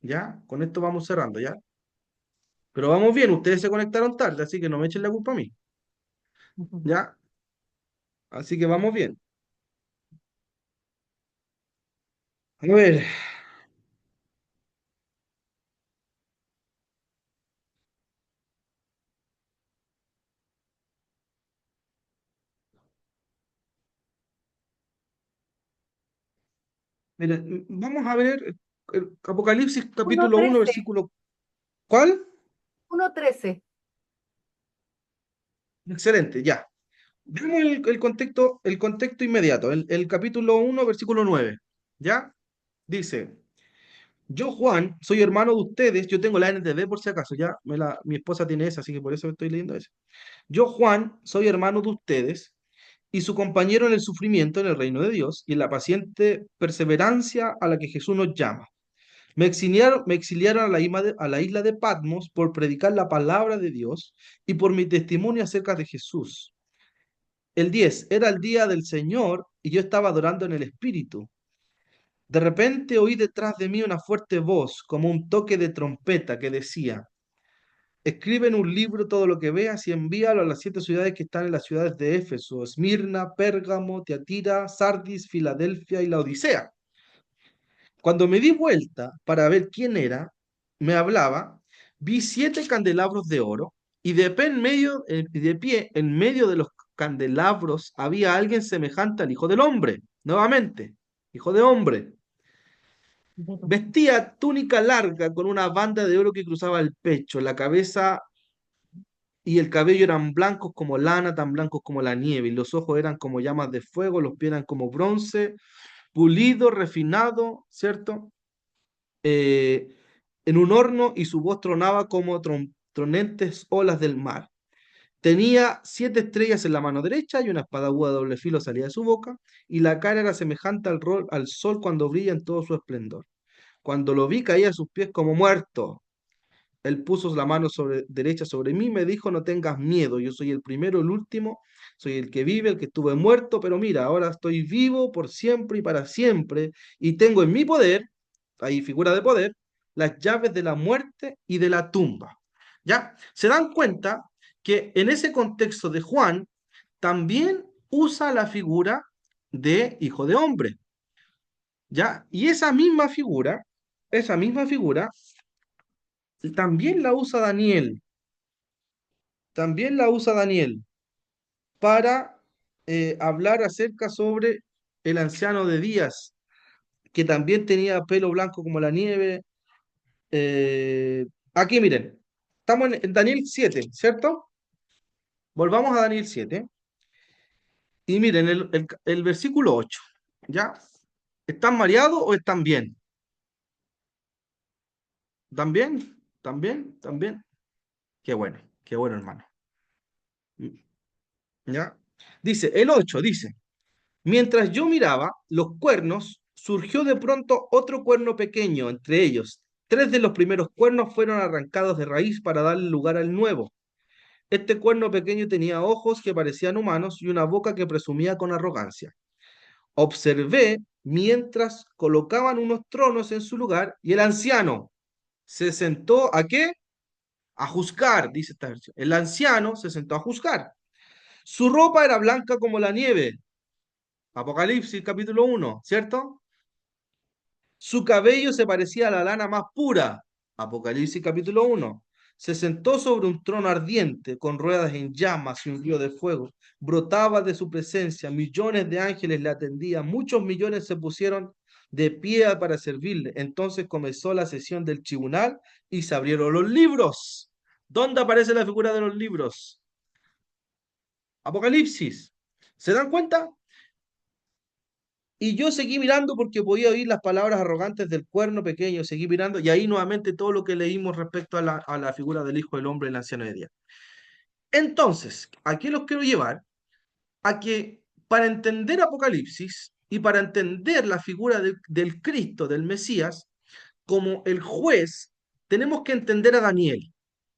Speaker 1: ¿ya? Con esto vamos cerrando, ¿ya? Pero vamos bien, ustedes se conectaron tarde, así que no me echen la culpa a mí, ¿ya? Así que vamos bien. A ver, miren, vamos a ver el Apocalipsis capítulo 1
Speaker 6: 1:13,
Speaker 1: versículo. ¿Cuál?
Speaker 6: 1:13.
Speaker 1: Excelente, ya. Veamos el contexto inmediato, el capítulo 1 versículo 9, ¿ya? Dice, yo Juan, soy hermano de ustedes, yo tengo la NTV por si acaso, ya, mi esposa tiene esa, así que por eso estoy leyendo eso. Yo Juan, soy hermano de ustedes y su compañero en el sufrimiento en el reino de Dios y en la paciente perseverancia a la que Jesús nos llama. Me exiliaron a la isla de Patmos por predicar la palabra de Dios y por mi testimonio acerca de Jesús. El 10 era el día del Señor y yo estaba adorando en el Espíritu. De repente oí detrás de mí una fuerte voz, como un toque de trompeta, que decía, escribe en un libro todo lo que veas y envíalo a las 7 ciudades que están en las ciudades de Éfeso, Esmirna, Pérgamo, Tiatira, Sardis, Filadelfia y la Odisea. Cuando me di vuelta para ver quién era, me hablaba, vi 7 candelabros de oro y de pie en medio de los candelabros había alguien semejante al Hijo del Hombre. Nuevamente, Hijo de Hombre. Vestía túnica larga con una banda de oro que cruzaba el pecho, la cabeza y el cabello eran blancos como lana, tan blancos como la nieve, y los ojos eran como llamas de fuego, los pies eran como bronce, pulido, refinado, ¿cierto? eh, en un horno y su voz tronaba como tronantes olas del mar. Tenía 7 estrellas en la mano derecha y una espada aguda de doble filo salía de su boca, y la cara era semejante al sol cuando brilla en todo su esplendor. Cuando lo vi, caí a sus pies como muerto. Él puso la mano derecha sobre mí y me dijo, no tengas miedo, yo soy el primero, el último, soy el que vive, el que estuve muerto, pero mira, ahora estoy vivo por siempre y para siempre, y tengo en mi poder, ahí figura de poder, las llaves de la muerte y de la tumba. ¿Ya? Se dan cuenta que en ese contexto de Juan también usa la figura de hijo de hombre. ¿Ya? Y esa misma figura, también la usa Daniel. También la usa Daniel para hablar acerca sobre el anciano de Días, que también tenía pelo blanco como la nieve. Eh, Aquí miren, estamos en Daniel 7, ¿cierto? Volvamos a Daniel 7 y miren el versículo 8, ¿ya? ¿Están mareados o están bien? ¿Están bien? ¿Están bien? ¿Están bien? Qué bueno, hermano. ¿Ya? Dice, el 8 dice, mientras yo miraba los cuernos, surgió de pronto otro cuerno pequeño entre ellos. 3 de los primeros cuernos fueron arrancados de raíz para darle lugar al nuevo. Este cuerno pequeño tenía ojos que parecían humanos y una boca que presumía con arrogancia. Observé mientras colocaban unos tronos en su lugar y el anciano se sentó ¿a qué? A juzgar, dice esta versión. El anciano se sentó a juzgar. Su ropa era blanca como la nieve. Apocalipsis capítulo 1, ¿cierto? Su cabello se parecía a la lana más pura. Apocalipsis capítulo 1. Se sentó sobre un trono ardiente, con ruedas en llamas y un río de fuego. Brotaba de su presencia. Millones de ángeles le atendían. Muchos millones se pusieron de pie para servirle. Entonces comenzó la sesión del tribunal y se abrieron los libros. ¿Dónde aparece la figura de los libros? Apocalipsis. ¿Se dan cuenta? Y yo seguí mirando porque podía oír las palabras arrogantes del cuerno pequeño, seguí mirando, y ahí nuevamente todo lo que leímos respecto a la figura del Hijo del Hombre, el anciano de día. Entonces, aquí los quiero llevar a que para entender Apocalipsis y para entender la figura del Cristo, del Mesías, como el juez, tenemos que entender a Daniel.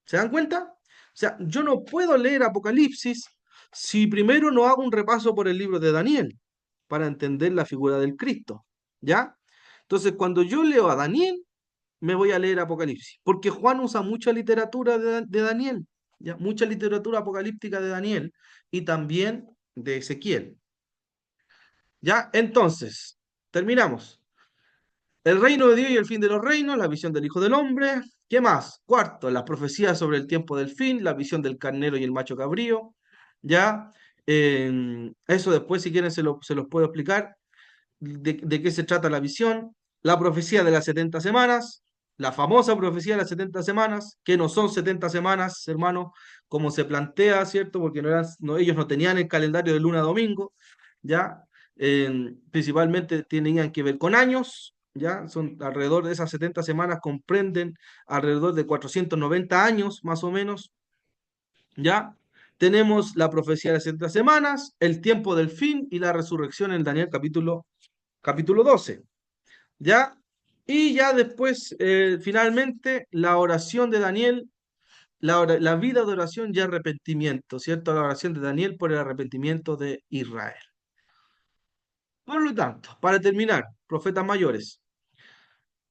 Speaker 1: ¿Se dan cuenta? O sea, yo no puedo leer Apocalipsis si primero no hago un repaso por el libro de Daniel para entender la figura del Cristo. ¿Ya? Entonces, cuando yo leo a Daniel, me voy a leer Apocalipsis, porque Juan usa mucha literatura de Daniel, ¿ya? Mucha literatura apocalíptica de Daniel y también de Ezequiel. ¿Ya? Entonces, terminamos. El reino de Dios y el fin de los reinos, la visión del Hijo del Hombre. ¿Qué más? Cuarto, las profecías sobre el tiempo del fin, la visión del carnero y el macho cabrío. ¿Ya? Eso después, si quieren, se los puedo explicar. De qué se trata la visión. La profecía de las 70 semanas. La famosa profecía de las 70 semanas, que no son 70 semanas, hermano, como se plantea, ¿cierto? Porque ellos no tenían el calendario de luna a domingo, ¿ya? Principalmente tenían que ver con años, ¿ya? Son alrededor de esas 70 semanas, comprenden alrededor de 490 años, más o menos, ¿ya? Tenemos la profecía de las 70 semanas, el tiempo del fin y la resurrección en Daniel capítulo 12, ¿ya? Y ya después, finalmente, la oración de Daniel, la vida de oración y arrepentimiento, ¿cierto? La oración de Daniel por el arrepentimiento de Israel. Por lo tanto, para terminar, profetas mayores,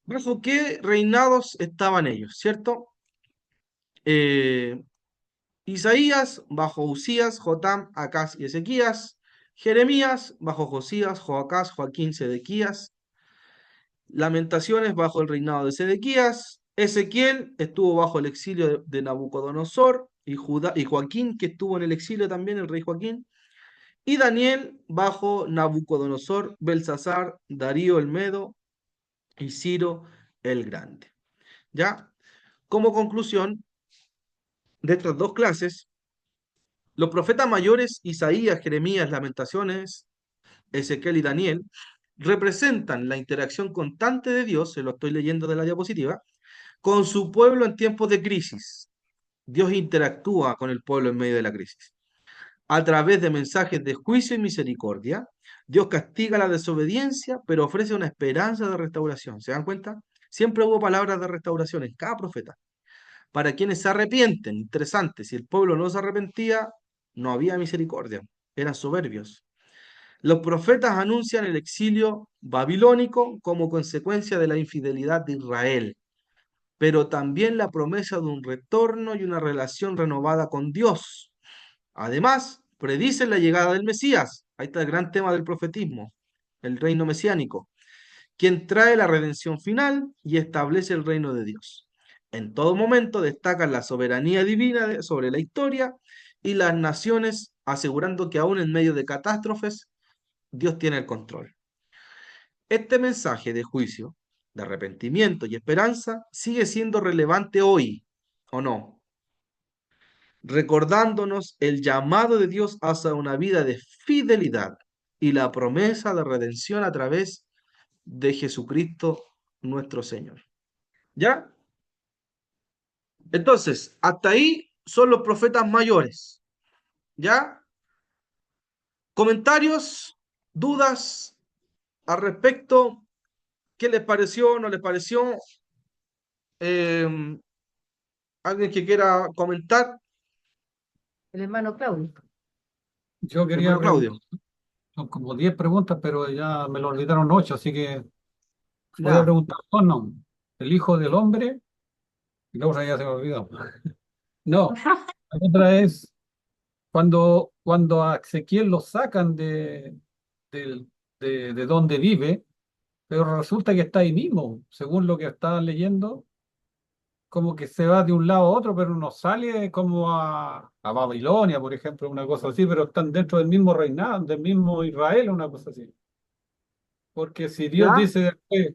Speaker 1: ¿bajo qué reinados estaban ellos, cierto? Isaías bajo Usías, Jotam, Acaz y Ezequías. Jeremías bajo Josías, Joacás, Joaquín, Sedequías. Lamentaciones bajo el reinado de Sedequías. Ezequiel estuvo bajo el exilio de Nabucodonosor y Joaquín, que estuvo en el exilio también, el rey Joaquín. Y Daniel bajo Nabucodonosor, Belsasar, Darío el Medo y Ciro el Grande. ¿Ya? Como conclusión de estas dos clases, los profetas mayores, Isaías, Jeremías, Lamentaciones, Ezequiel y Daniel, representan la interacción constante de Dios, se lo estoy leyendo de la diapositiva, con su pueblo en tiempos de crisis. Dios interactúa con el pueblo en medio de la crisis. A través de mensajes de juicio y misericordia, Dios castiga la desobediencia, pero ofrece una esperanza de restauración. ¿Se dan cuenta? Siempre hubo palabras de restauración en cada profeta. Para quienes se arrepienten, interesante, si el pueblo no se arrepentía, no había misericordia, eran soberbios. Los profetas anuncian el exilio babilónico como consecuencia de la infidelidad de Israel, pero también la promesa de un retorno y una relación renovada con Dios. Además, predicen la llegada del Mesías. Ahí está el gran tema del profetismo, el reino mesiánico, quien trae la redención final y establece el reino de Dios. En todo momento destacan la soberanía divina sobre la historia y las naciones, asegurando que aún en medio de catástrofes, Dios tiene el control. Este mensaje de juicio, de arrepentimiento y esperanza sigue siendo relevante hoy, ¿o no? Recordándonos el llamado de Dios hacia una vida de fidelidad y la promesa de redención a través de Jesucristo nuestro Señor. ¿Ya? Entonces, hasta ahí son los profetas mayores. ¿Ya? ¿Comentarios? ¿Dudas al respecto? ¿Qué les pareció? ¿No les pareció? ¿Alguien que quiera comentar?
Speaker 6: El hermano Claudio.
Speaker 5: Yo quería
Speaker 1: Hermano Claudio.
Speaker 5: preguntar, son como 10 preguntas, pero ya me lo olvidaron 8, así que voy a
Speaker 1: Ya.
Speaker 5: preguntar, ¿son no? El Hijo del Hombre, y la otra ya se me olvidó. No, la otra es cuando a Ezequiel lo sacan del- de donde vive, pero resulta que está ahí mismo, según lo que estaba leyendo, como que se va de un lado a otro, pero no sale como a Babilonia, por ejemplo, una cosa así, pero están dentro del mismo reinado, del mismo Israel, una cosa así. Porque si Dios
Speaker 1: ¿Ya?
Speaker 5: dice después,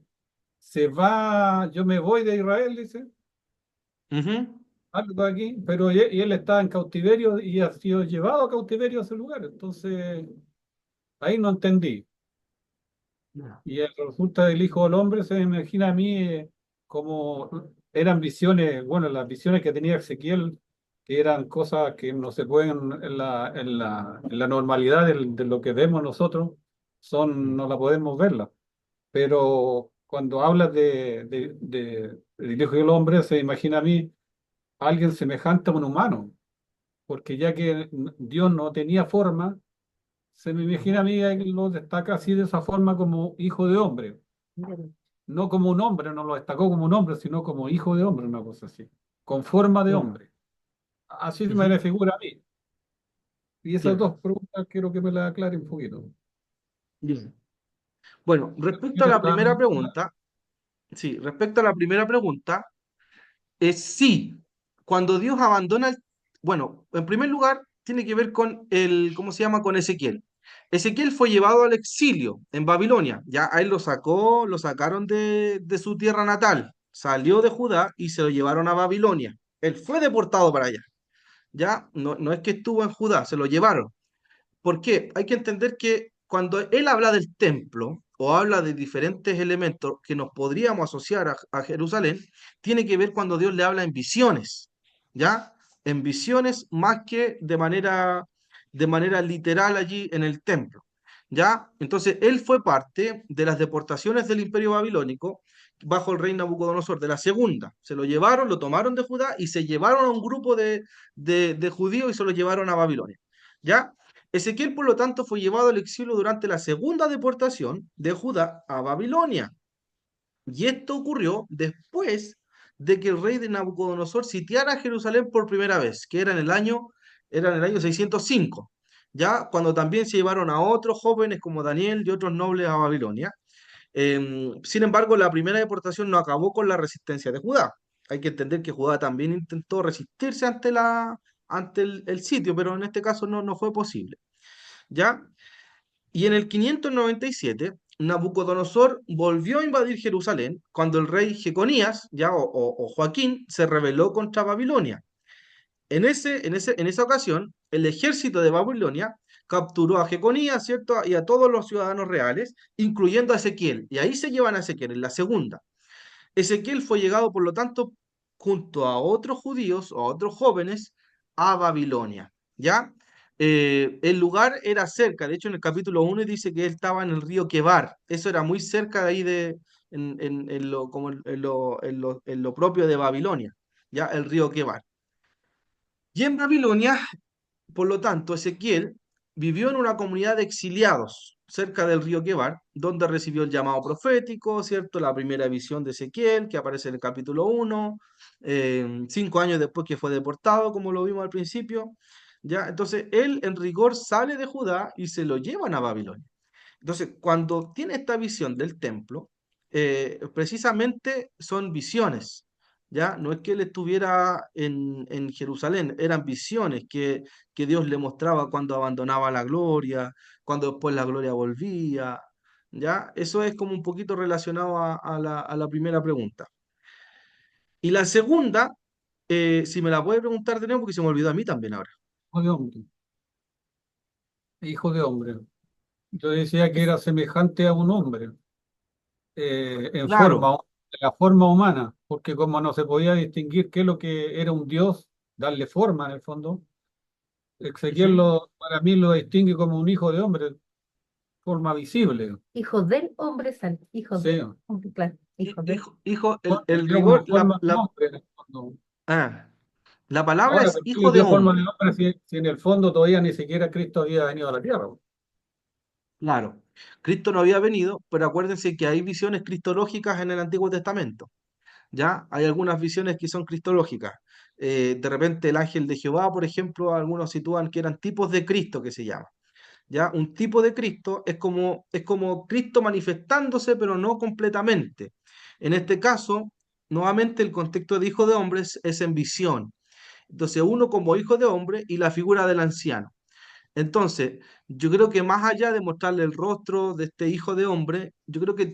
Speaker 5: se va, yo me voy de Israel, dice,
Speaker 1: Ujú.
Speaker 5: algo aquí, pero y él está en cautiverio y ha sido llevado a cautiverio a ese lugar, entonces ahí no entendí.
Speaker 1: Ya.
Speaker 5: Y resulta del Hijo del Hombre se me imagina a mí como eran visiones, bueno, las visiones que tenía Ezequiel, que eran cosas que no se pueden en la normalidad de lo que vemos nosotros, no la podemos verla. Pero cuando hablas del Hijo del Hombre, se imagina a mí alguien semejante a un humano, porque ya que Dios no tenía forma, se me imagina a
Speaker 1: Ujú.
Speaker 5: mí que lo destaca así de esa forma como hijo de hombre, no como un hombre, no lo destacó como un hombre, sino como hijo de hombre, una cosa así, con forma de
Speaker 1: Ya.
Speaker 5: hombre. Así me
Speaker 1: Ujú.
Speaker 5: le figura a mí. Y esas
Speaker 1: Ya.
Speaker 5: dos preguntas quiero que me las aclare un poquito.
Speaker 1: Bien. Bueno, respecto a
Speaker 5: Mira,
Speaker 1: la primera pregunta, sí, respecto a la primera pregunta, es sí, cuando Dios abandona bueno, en primer lugar, tiene que ver con ¿cómo se llama? Con Ezequiel. Ezequiel fue llevado al exilio en Babilonia, ya a él lo sacaron de su tierra natal, salió de Judá y se lo llevaron a Babilonia. Él fue deportado para allá, ya, no es que estuvo en Judá, se lo llevaron. ¿Por qué? Hay que entender que cuando él habla del templo o habla de diferentes elementos que nos podríamos asociar a Jerusalén, tiene que ver cuando Dios le habla en visiones, ¿ya? En visiones más que de manera literal allí en el templo, ¿ya? Entonces, él fue parte de las deportaciones del Imperio Babilónico bajo el rey Nabucodonosor, de la segunda. Se lo llevaron, lo tomaron de Judá y se llevaron a un grupo de judíos y se lo llevaron a Babilonia, ¿ya? Ezequiel, por lo tanto, fue llevado al exilio durante la segunda deportación de Judá a Babilonia. Y esto ocurrió después de que el rey de Nabucodonosor sitiara Jerusalén por primera vez, que era en el año 605, ya cuando también se llevaron a otros jóvenes como Daniel y otros nobles a Babilonia. Sin embargo, la primera deportación no acabó con la resistencia de Judá. Hay que entender que Judá también intentó resistirse ante el sitio, pero en este caso no fue posible. ¿Ya? Y en el 597, Nabucodonosor volvió a invadir Jerusalén cuando el rey Jeconías, ya, o Joaquín, se rebeló contra Babilonia. En esa ocasión, el ejército de Babilonia capturó a Jeconías, ¿cierto? Y a todos los ciudadanos reales, incluyendo a Ezequiel. Y ahí se llevan a Ezequiel, en la segunda. Ezequiel fue llegado, por lo tanto, junto a otros judíos o a otros jóvenes a Babilonia, ¿ya? El lugar era cerca, de hecho en el capítulo 1 dice que él estaba en el río Quebar, eso era muy cerca de ahí en lo, como en lo propio de Babilonia, ¿ya? El río Quebar. Y en Babilonia, por lo tanto, Ezequiel vivió en una comunidad de exiliados cerca del río Quebar, donde recibió el llamado profético, ¿cierto? La primera visión de Ezequiel, que aparece en el capítulo 1, 5 años después que fue deportado, como lo vimos al principio, ¿ya? Entonces, él en rigor sale de Judá y se lo llevan a Babilonia. Entonces, cuando tiene esta visión del templo, precisamente son visiones, ¿ya? No es que él estuviera en Jerusalén, eran visiones que Dios le mostraba cuando abandonaba la gloria, cuando después la gloria volvía, ¿ya? Eso es como un poquito relacionado a la primera pregunta. Y la segunda, si me la puede preguntar de nuevo, porque se me olvidó a mí también ahora.
Speaker 5: Hijo de hombre. Hijo de hombre. Yo decía que era semejante a un hombre, en
Speaker 1: Claro,
Speaker 5: forma, de la forma humana, porque como no se podía distinguir qué es lo que era un Dios, darle forma en el fondo, Ezequiel
Speaker 1: ujú,
Speaker 5: para mí lo distingue como un hijo de hombre, forma visible.
Speaker 6: Hijo del hombre santo, hijo
Speaker 5: Sí,
Speaker 6: del hombre, claro, hijo del.
Speaker 1: hijo,
Speaker 5: le
Speaker 1: el
Speaker 5: dio una
Speaker 1: rigor,
Speaker 5: forma de hombre en el fondo.
Speaker 1: ah, la palabra
Speaker 5: Ahora,
Speaker 1: es
Speaker 5: ¿por qué le
Speaker 1: hijo de
Speaker 5: dio forma de
Speaker 1: hombre.
Speaker 5: hombre si en el fondo todavía ni siquiera Cristo había venido a la tierra?
Speaker 1: Claro, Cristo no había venido, pero acuérdense que hay visiones cristológicas en el Antiguo Testamento, ¿ya? Hay algunas visiones que son cristológicas. De repente el ángel de Jehová, por ejemplo, algunos sitúan que eran tipos de Cristo que se llama, ¿ya? Un tipo de Cristo es como Cristo manifestándose, pero no completamente. En este caso, nuevamente el contexto de hijo de hombre es en visión. Entonces, uno como hijo de hombre y la figura del anciano. Entonces, yo creo que más allá de mostrarle el rostro de este hijo de hombre, yo creo que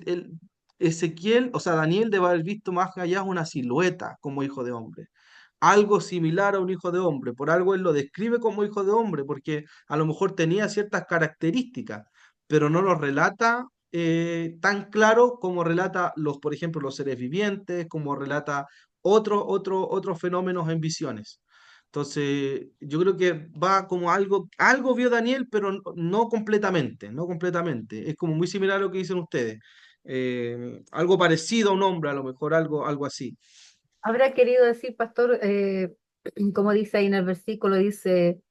Speaker 1: Ezequiel, o sea, Daniel debe haber visto más allá una silueta como hijo de hombre. Algo similar a un hijo de hombre. Por algo él lo describe como hijo de hombre, porque a lo mejor tenía ciertas características, pero no lo relata tan claro como relata los, por ejemplo, los seres vivientes, como relata otros fenómenos en visiones. Entonces, yo creo que va como algo vio Daniel, pero no completamente, no completamente. Es como muy similar a lo que dicen ustedes. Algo parecido a un hombre, a lo mejor algo así.
Speaker 6: Habrá querido decir, pastor, como dice ahí en el versículo, dice,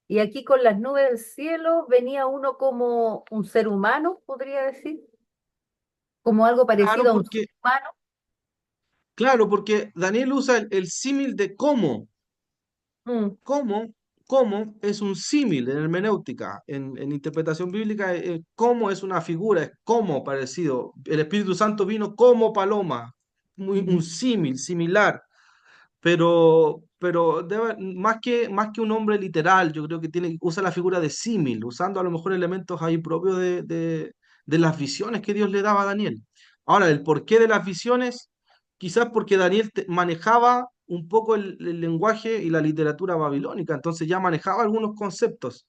Speaker 6: y aquí con las nubes del cielo venía uno como un ser humano, podría decir, como algo
Speaker 1: Claro,
Speaker 6: parecido a un ser
Speaker 1: porque,
Speaker 6: humano.
Speaker 1: Daniel usa el símil de cómo.
Speaker 6: Mm,
Speaker 1: Cómo, cómo es un símil en hermenéutica, en interpretación bíblica, cómo es una figura, es como parecido. El Espíritu Santo vino como paloma, un
Speaker 6: mm.
Speaker 1: símil, similar. Pero más que un hombre literal, yo creo que usa la figura de símil, usando a lo mejor elementos ahí propios de las visiones que Dios le daba a Daniel. Ahora, el porqué de las visiones, quizás porque Daniel manejaba un poco el lenguaje y la literatura babilónica, entonces ya manejaba algunos conceptos.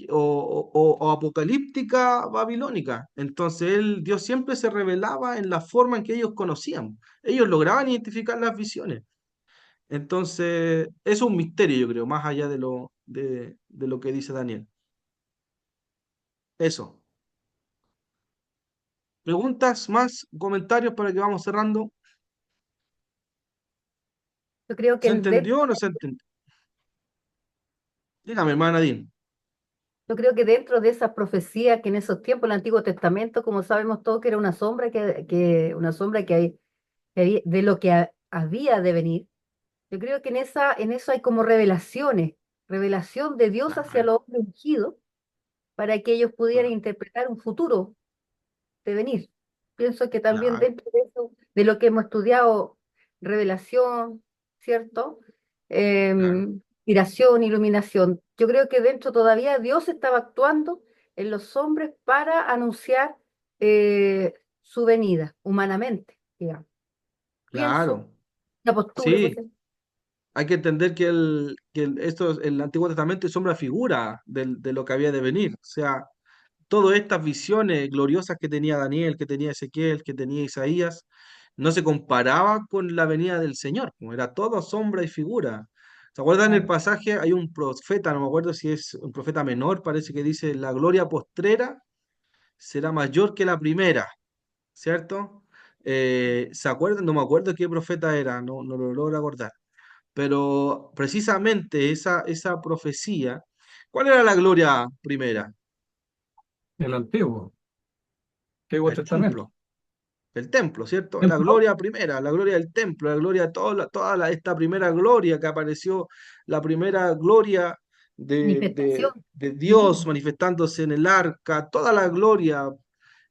Speaker 1: O apocalíptica babilónica. Entonces Dios siempre se revelaba en la forma en que ellos conocían. Ellos lograban identificar las visiones. Entonces, es un misterio, yo creo, más allá de lo que dice Daniel. Eso. ¿Preguntas más? ¿Comentarios para que vamos cerrando?
Speaker 6: Yo creo
Speaker 1: ¿Se
Speaker 6: que
Speaker 1: entendió o no se entendió? Dígame, hermana Nadine.
Speaker 6: yo creo que dentro de esas profecías que en esos tiempos, el Antiguo Testamento, como sabemos todos, que era una sombra una sombra de lo que había de venir. Yo creo que en eso hay como revelaciones, revelación de Dios hacia
Speaker 1: Claro,
Speaker 6: los hombres ungidos para que ellos pudieran interpretar un futuro de venir. Pienso que también
Speaker 1: claro,
Speaker 6: dentro de eso, de lo que hemos estudiado, revelación, ¿cierto?
Speaker 1: claro.
Speaker 6: Inspiración, iluminación. Yo creo que dentro todavía Dios estaba actuando en los hombres para anunciar su venida, humanamente, digamos. Pienso,
Speaker 1: Claro.
Speaker 6: la postura,
Speaker 1: Sí,
Speaker 6: pues,
Speaker 1: hay que entender el Antiguo Testamento es sombra figura de lo que había de venir. O sea, todas estas visiones gloriosas que tenía Daniel, que tenía Ezequiel, que tenía Isaías, no se comparaba con la venida del Señor, como era todo sombra y figura. ¿Se acuerdan el
Speaker 6: Claro.
Speaker 1: pasaje? Hay un profeta, no me acuerdo si es un profeta menor, parece que dice, la gloria postrera será mayor que la primera, ¿cierto? ¿Se acuerdan? No me acuerdo qué profeta era, no lo logro acordar. Pero precisamente esa profecía, ¿cuál era la gloria primera?
Speaker 5: El Antiguo
Speaker 1: El
Speaker 5: Testamento.
Speaker 1: templo. El templo, ¿cierto? La
Speaker 5: Templo,
Speaker 1: gloria primera, la gloria del templo, la gloria de esta primera gloria que apareció, la primera gloria
Speaker 6: Manifestación
Speaker 1: de Dios
Speaker 6: divina.
Speaker 1: manifestándose en el arca, toda la gloria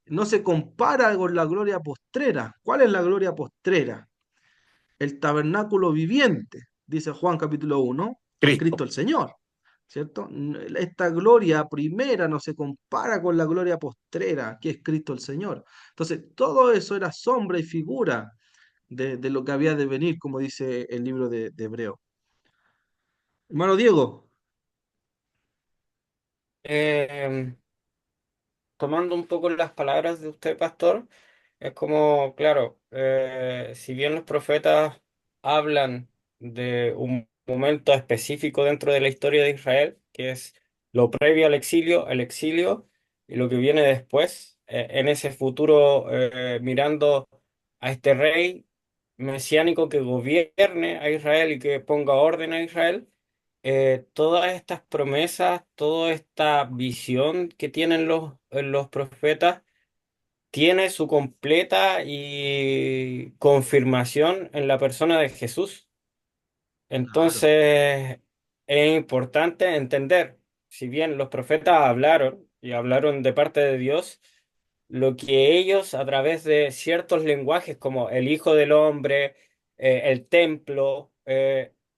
Speaker 1: no se compara con la gloria postrera. ¿Cuál es la gloria postrera? El tabernáculo viviente, dice Juan capítulo 1, que es Cristo
Speaker 3: Cristo.
Speaker 1: el Señor, ¿cierto? Esta gloria primera no se compara con la gloria postrera, que es Cristo el Señor. Entonces, todo eso era sombra y figura de lo que había de venir, como dice el libro de Hebreo. Hermano Diego,
Speaker 3: Eh, Tomando un poco las palabras de usted, pastor, es como, claro, si bien los profetas hablan de un momento específico dentro de la historia de Israel, que es lo previo al exilio, el exilio y lo que viene después, en ese futuro, mirando a este rey mesiánico que gobierne a Israel y que ponga orden a Israel, todas estas promesas, toda esta visión que tienen los profetas, tiene su completa y confirmación en la persona de Jesús.
Speaker 1: claro,
Speaker 3: Entonces, es importante entender, si bien los profetas hablaron y hablaron de parte de Dios, lo que ellos a través de ciertos lenguajes como el Hijo del Hombre, el templo,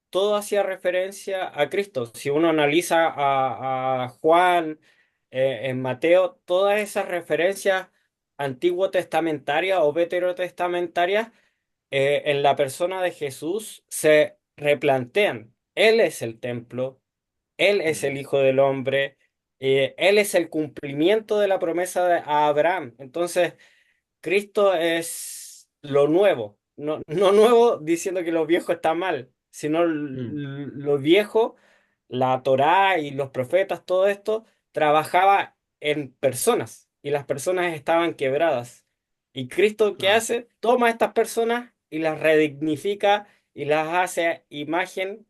Speaker 3: todo hacía referencia a Cristo. Si uno analiza a Juan, en Mateo, todas esas referencias antiguo testamentarias o veterotestamentarias, en la persona de Jesús se replantean. Él es el templo, Él es
Speaker 1: mm,
Speaker 3: el Hijo del Hombre, Él es el cumplimiento de la promesa a Abraham. Entonces, Cristo es lo nuevo, no nuevo diciendo que lo viejo está mal, sino
Speaker 1: mm,
Speaker 3: lo viejo, la Torá y los profetas, todo esto trabajaba en personas y las personas estaban quebradas. ¿Y Cristo qué
Speaker 1: claro.
Speaker 3: hace? Toma a estas personas y las redignifica y las hace imagen,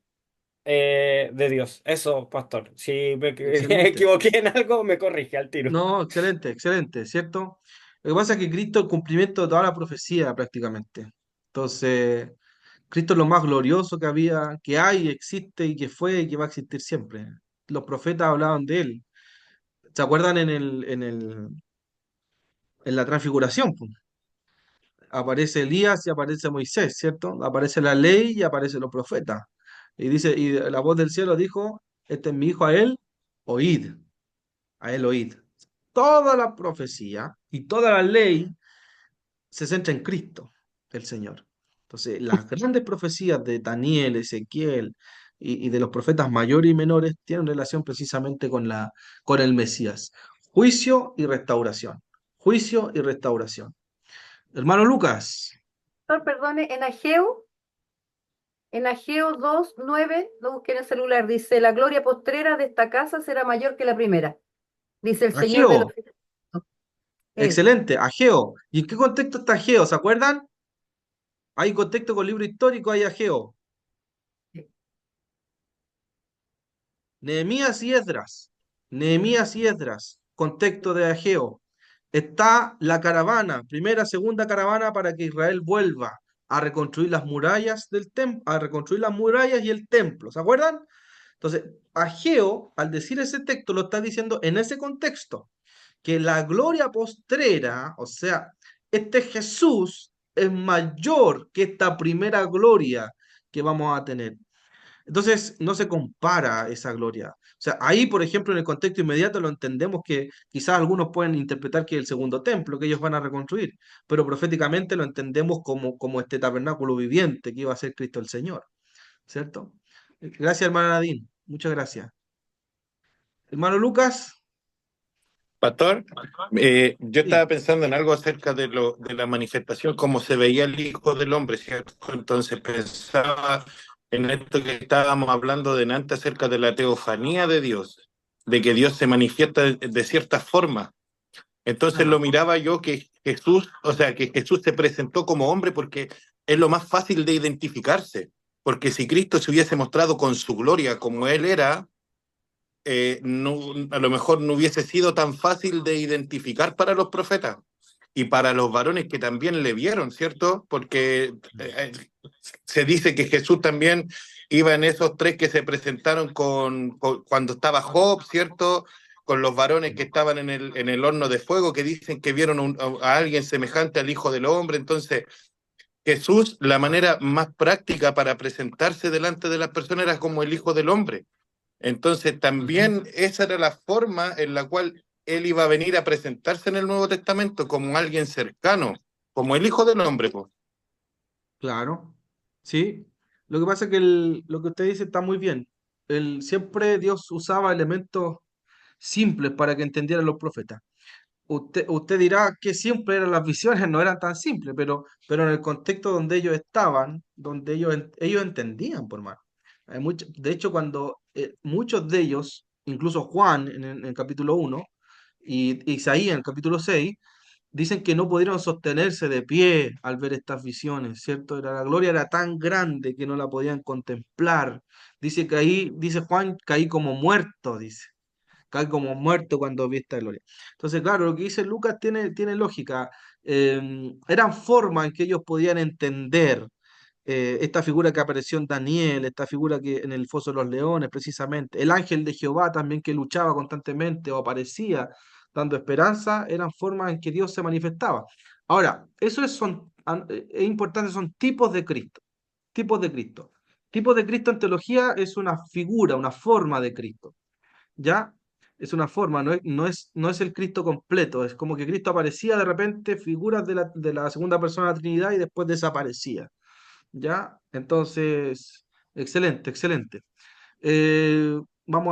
Speaker 3: de Dios. Eso, pastor. Si me
Speaker 1: Excelente.
Speaker 3: equivoqué en algo, me corrige al tiro.
Speaker 1: No, excelente, excelente, ¿cierto? Lo que pasa es que Cristo es el cumplimiento de toda la profecía prácticamente. Entonces, Cristo es lo más glorioso que había, que hay, existe y que fue y que va a existir siempre. Los profetas hablaban de él. ¿Se acuerdan en la transfiguración, po? Aparece Elías y aparece Moisés, ¿cierto? Aparece la ley y aparecen los profetas. Y dice, y la voz del cielo dijo, este es mi hijo, oíd, a él oíd. Toda la profecía y toda la ley se centra en Cristo, el Señor. Entonces, las grandes profecías de Daniel, Ezequiel y de los profetas mayores y menores tienen relación precisamente con el Mesías. Juicio y restauración. Juicio y restauración. Hermano Lucas,
Speaker 6: Pastor, perdone, en Ageo 2:9, lo busqué en el celular, dice, la gloria postrera de esta casa será mayor que la primera, dice el Señor de los
Speaker 1: Ageo,
Speaker 6: ejércitos. Él.
Speaker 1: excelente, Ageo. ¿Y en qué contexto está Ageo? ¿Se acuerdan? Hay contexto con libro histórico, hay Ageo. Nehemías y Esdras. Nehemías y Esdras. Contexto de Ageo. Está la caravana, primera, segunda caravana para que Israel vuelva a reconstruir las murallas del templo, a reconstruir las murallas y el templo. ¿Se acuerdan? Entonces, Ageo, al decir ese texto, lo está diciendo en ese contexto, que la gloria postrera, o sea, este Jesús es mayor que esta primera gloria que vamos a tener. Entonces, no se compara esa gloria. O sea, ahí, por ejemplo, en el contexto inmediato lo entendemos que quizás algunos pueden interpretar que es el segundo templo que ellos van a reconstruir, pero proféticamente lo entendemos como este tabernáculo viviente que iba a ser Cristo el Señor, ¿cierto? Gracias, hermana Nadine. Muchas gracias. Hermano Lucas,
Speaker 7: Pastor, yo
Speaker 1: Sí,
Speaker 7: estaba pensando en algo acerca de la manifestación, cómo se veía el Hijo del Hombre, ¿cierto? Entonces pensaba en esto que estábamos hablando delante acerca de la teofanía de Dios, de que Dios se manifiesta de cierta forma. Entonces lo
Speaker 1: claro.
Speaker 7: miraba yo que Jesús, o sea, que Jesús se presentó como hombre porque es lo más fácil de identificarse. Porque si Cristo se hubiese mostrado con su gloria como Él era, no, a lo mejor no hubiese sido tan fácil de identificar para los profetas y para los varones que también le vieron, ¿cierto? Porque se dice que Jesús también iba en esos tres que se presentaron cuando estaba Job, ¿cierto? Con los varones que estaban en el horno de fuego, que dicen que vieron a alguien semejante al Hijo del Hombre. Entonces, Jesús, la manera más práctica para presentarse delante de las personas era como el Hijo del Hombre. Entonces,
Speaker 1: Ujú,
Speaker 7: también esa era la forma en la cual él iba a venir a presentarse en el Nuevo Testamento como alguien cercano, como el Hijo del Hombre, pues.
Speaker 1: claro. Sí. Lo que pasa es que lo que usted dice está muy bien. Siempre Dios usaba elementos simples para que entendieran los profetas. Usted dirá que siempre eran las visiones, no eran tan simples, pero en el contexto donde ellos estaban, donde ellos entendían, por más. De hecho, cuando muchos de ellos, incluso Juan en el capítulo 1 y Isaías en el capítulo 6 dicen que no pudieron sostenerse de pie al ver estas visiones, ¿cierto? La gloria era tan grande que no la podían contemplar. Dice que ahí, dice Juan, caí como muerto, dice cae como muerto cuando vi esta gloria. Entonces, claro, lo que dice Lucas tiene lógica. Eran formas en que ellos podían entender esta figura que apareció en Daniel, esta figura que en el foso de los leones, precisamente, el ángel de Jehová también que luchaba constantemente o aparecía dando esperanza, eran formas en que Dios se manifestaba. Ahora, es importante, son tipos de Cristo, tipos de Cristo. Tipos de Cristo en teología es una figura, una forma de Cristo. ¿Ya? Es una forma, no es el Cristo completo, es como que Cristo aparecía de repente, figuras de la segunda persona de la Trinidad y después desaparecía, ¿ya? Entonces, excelente, excelente.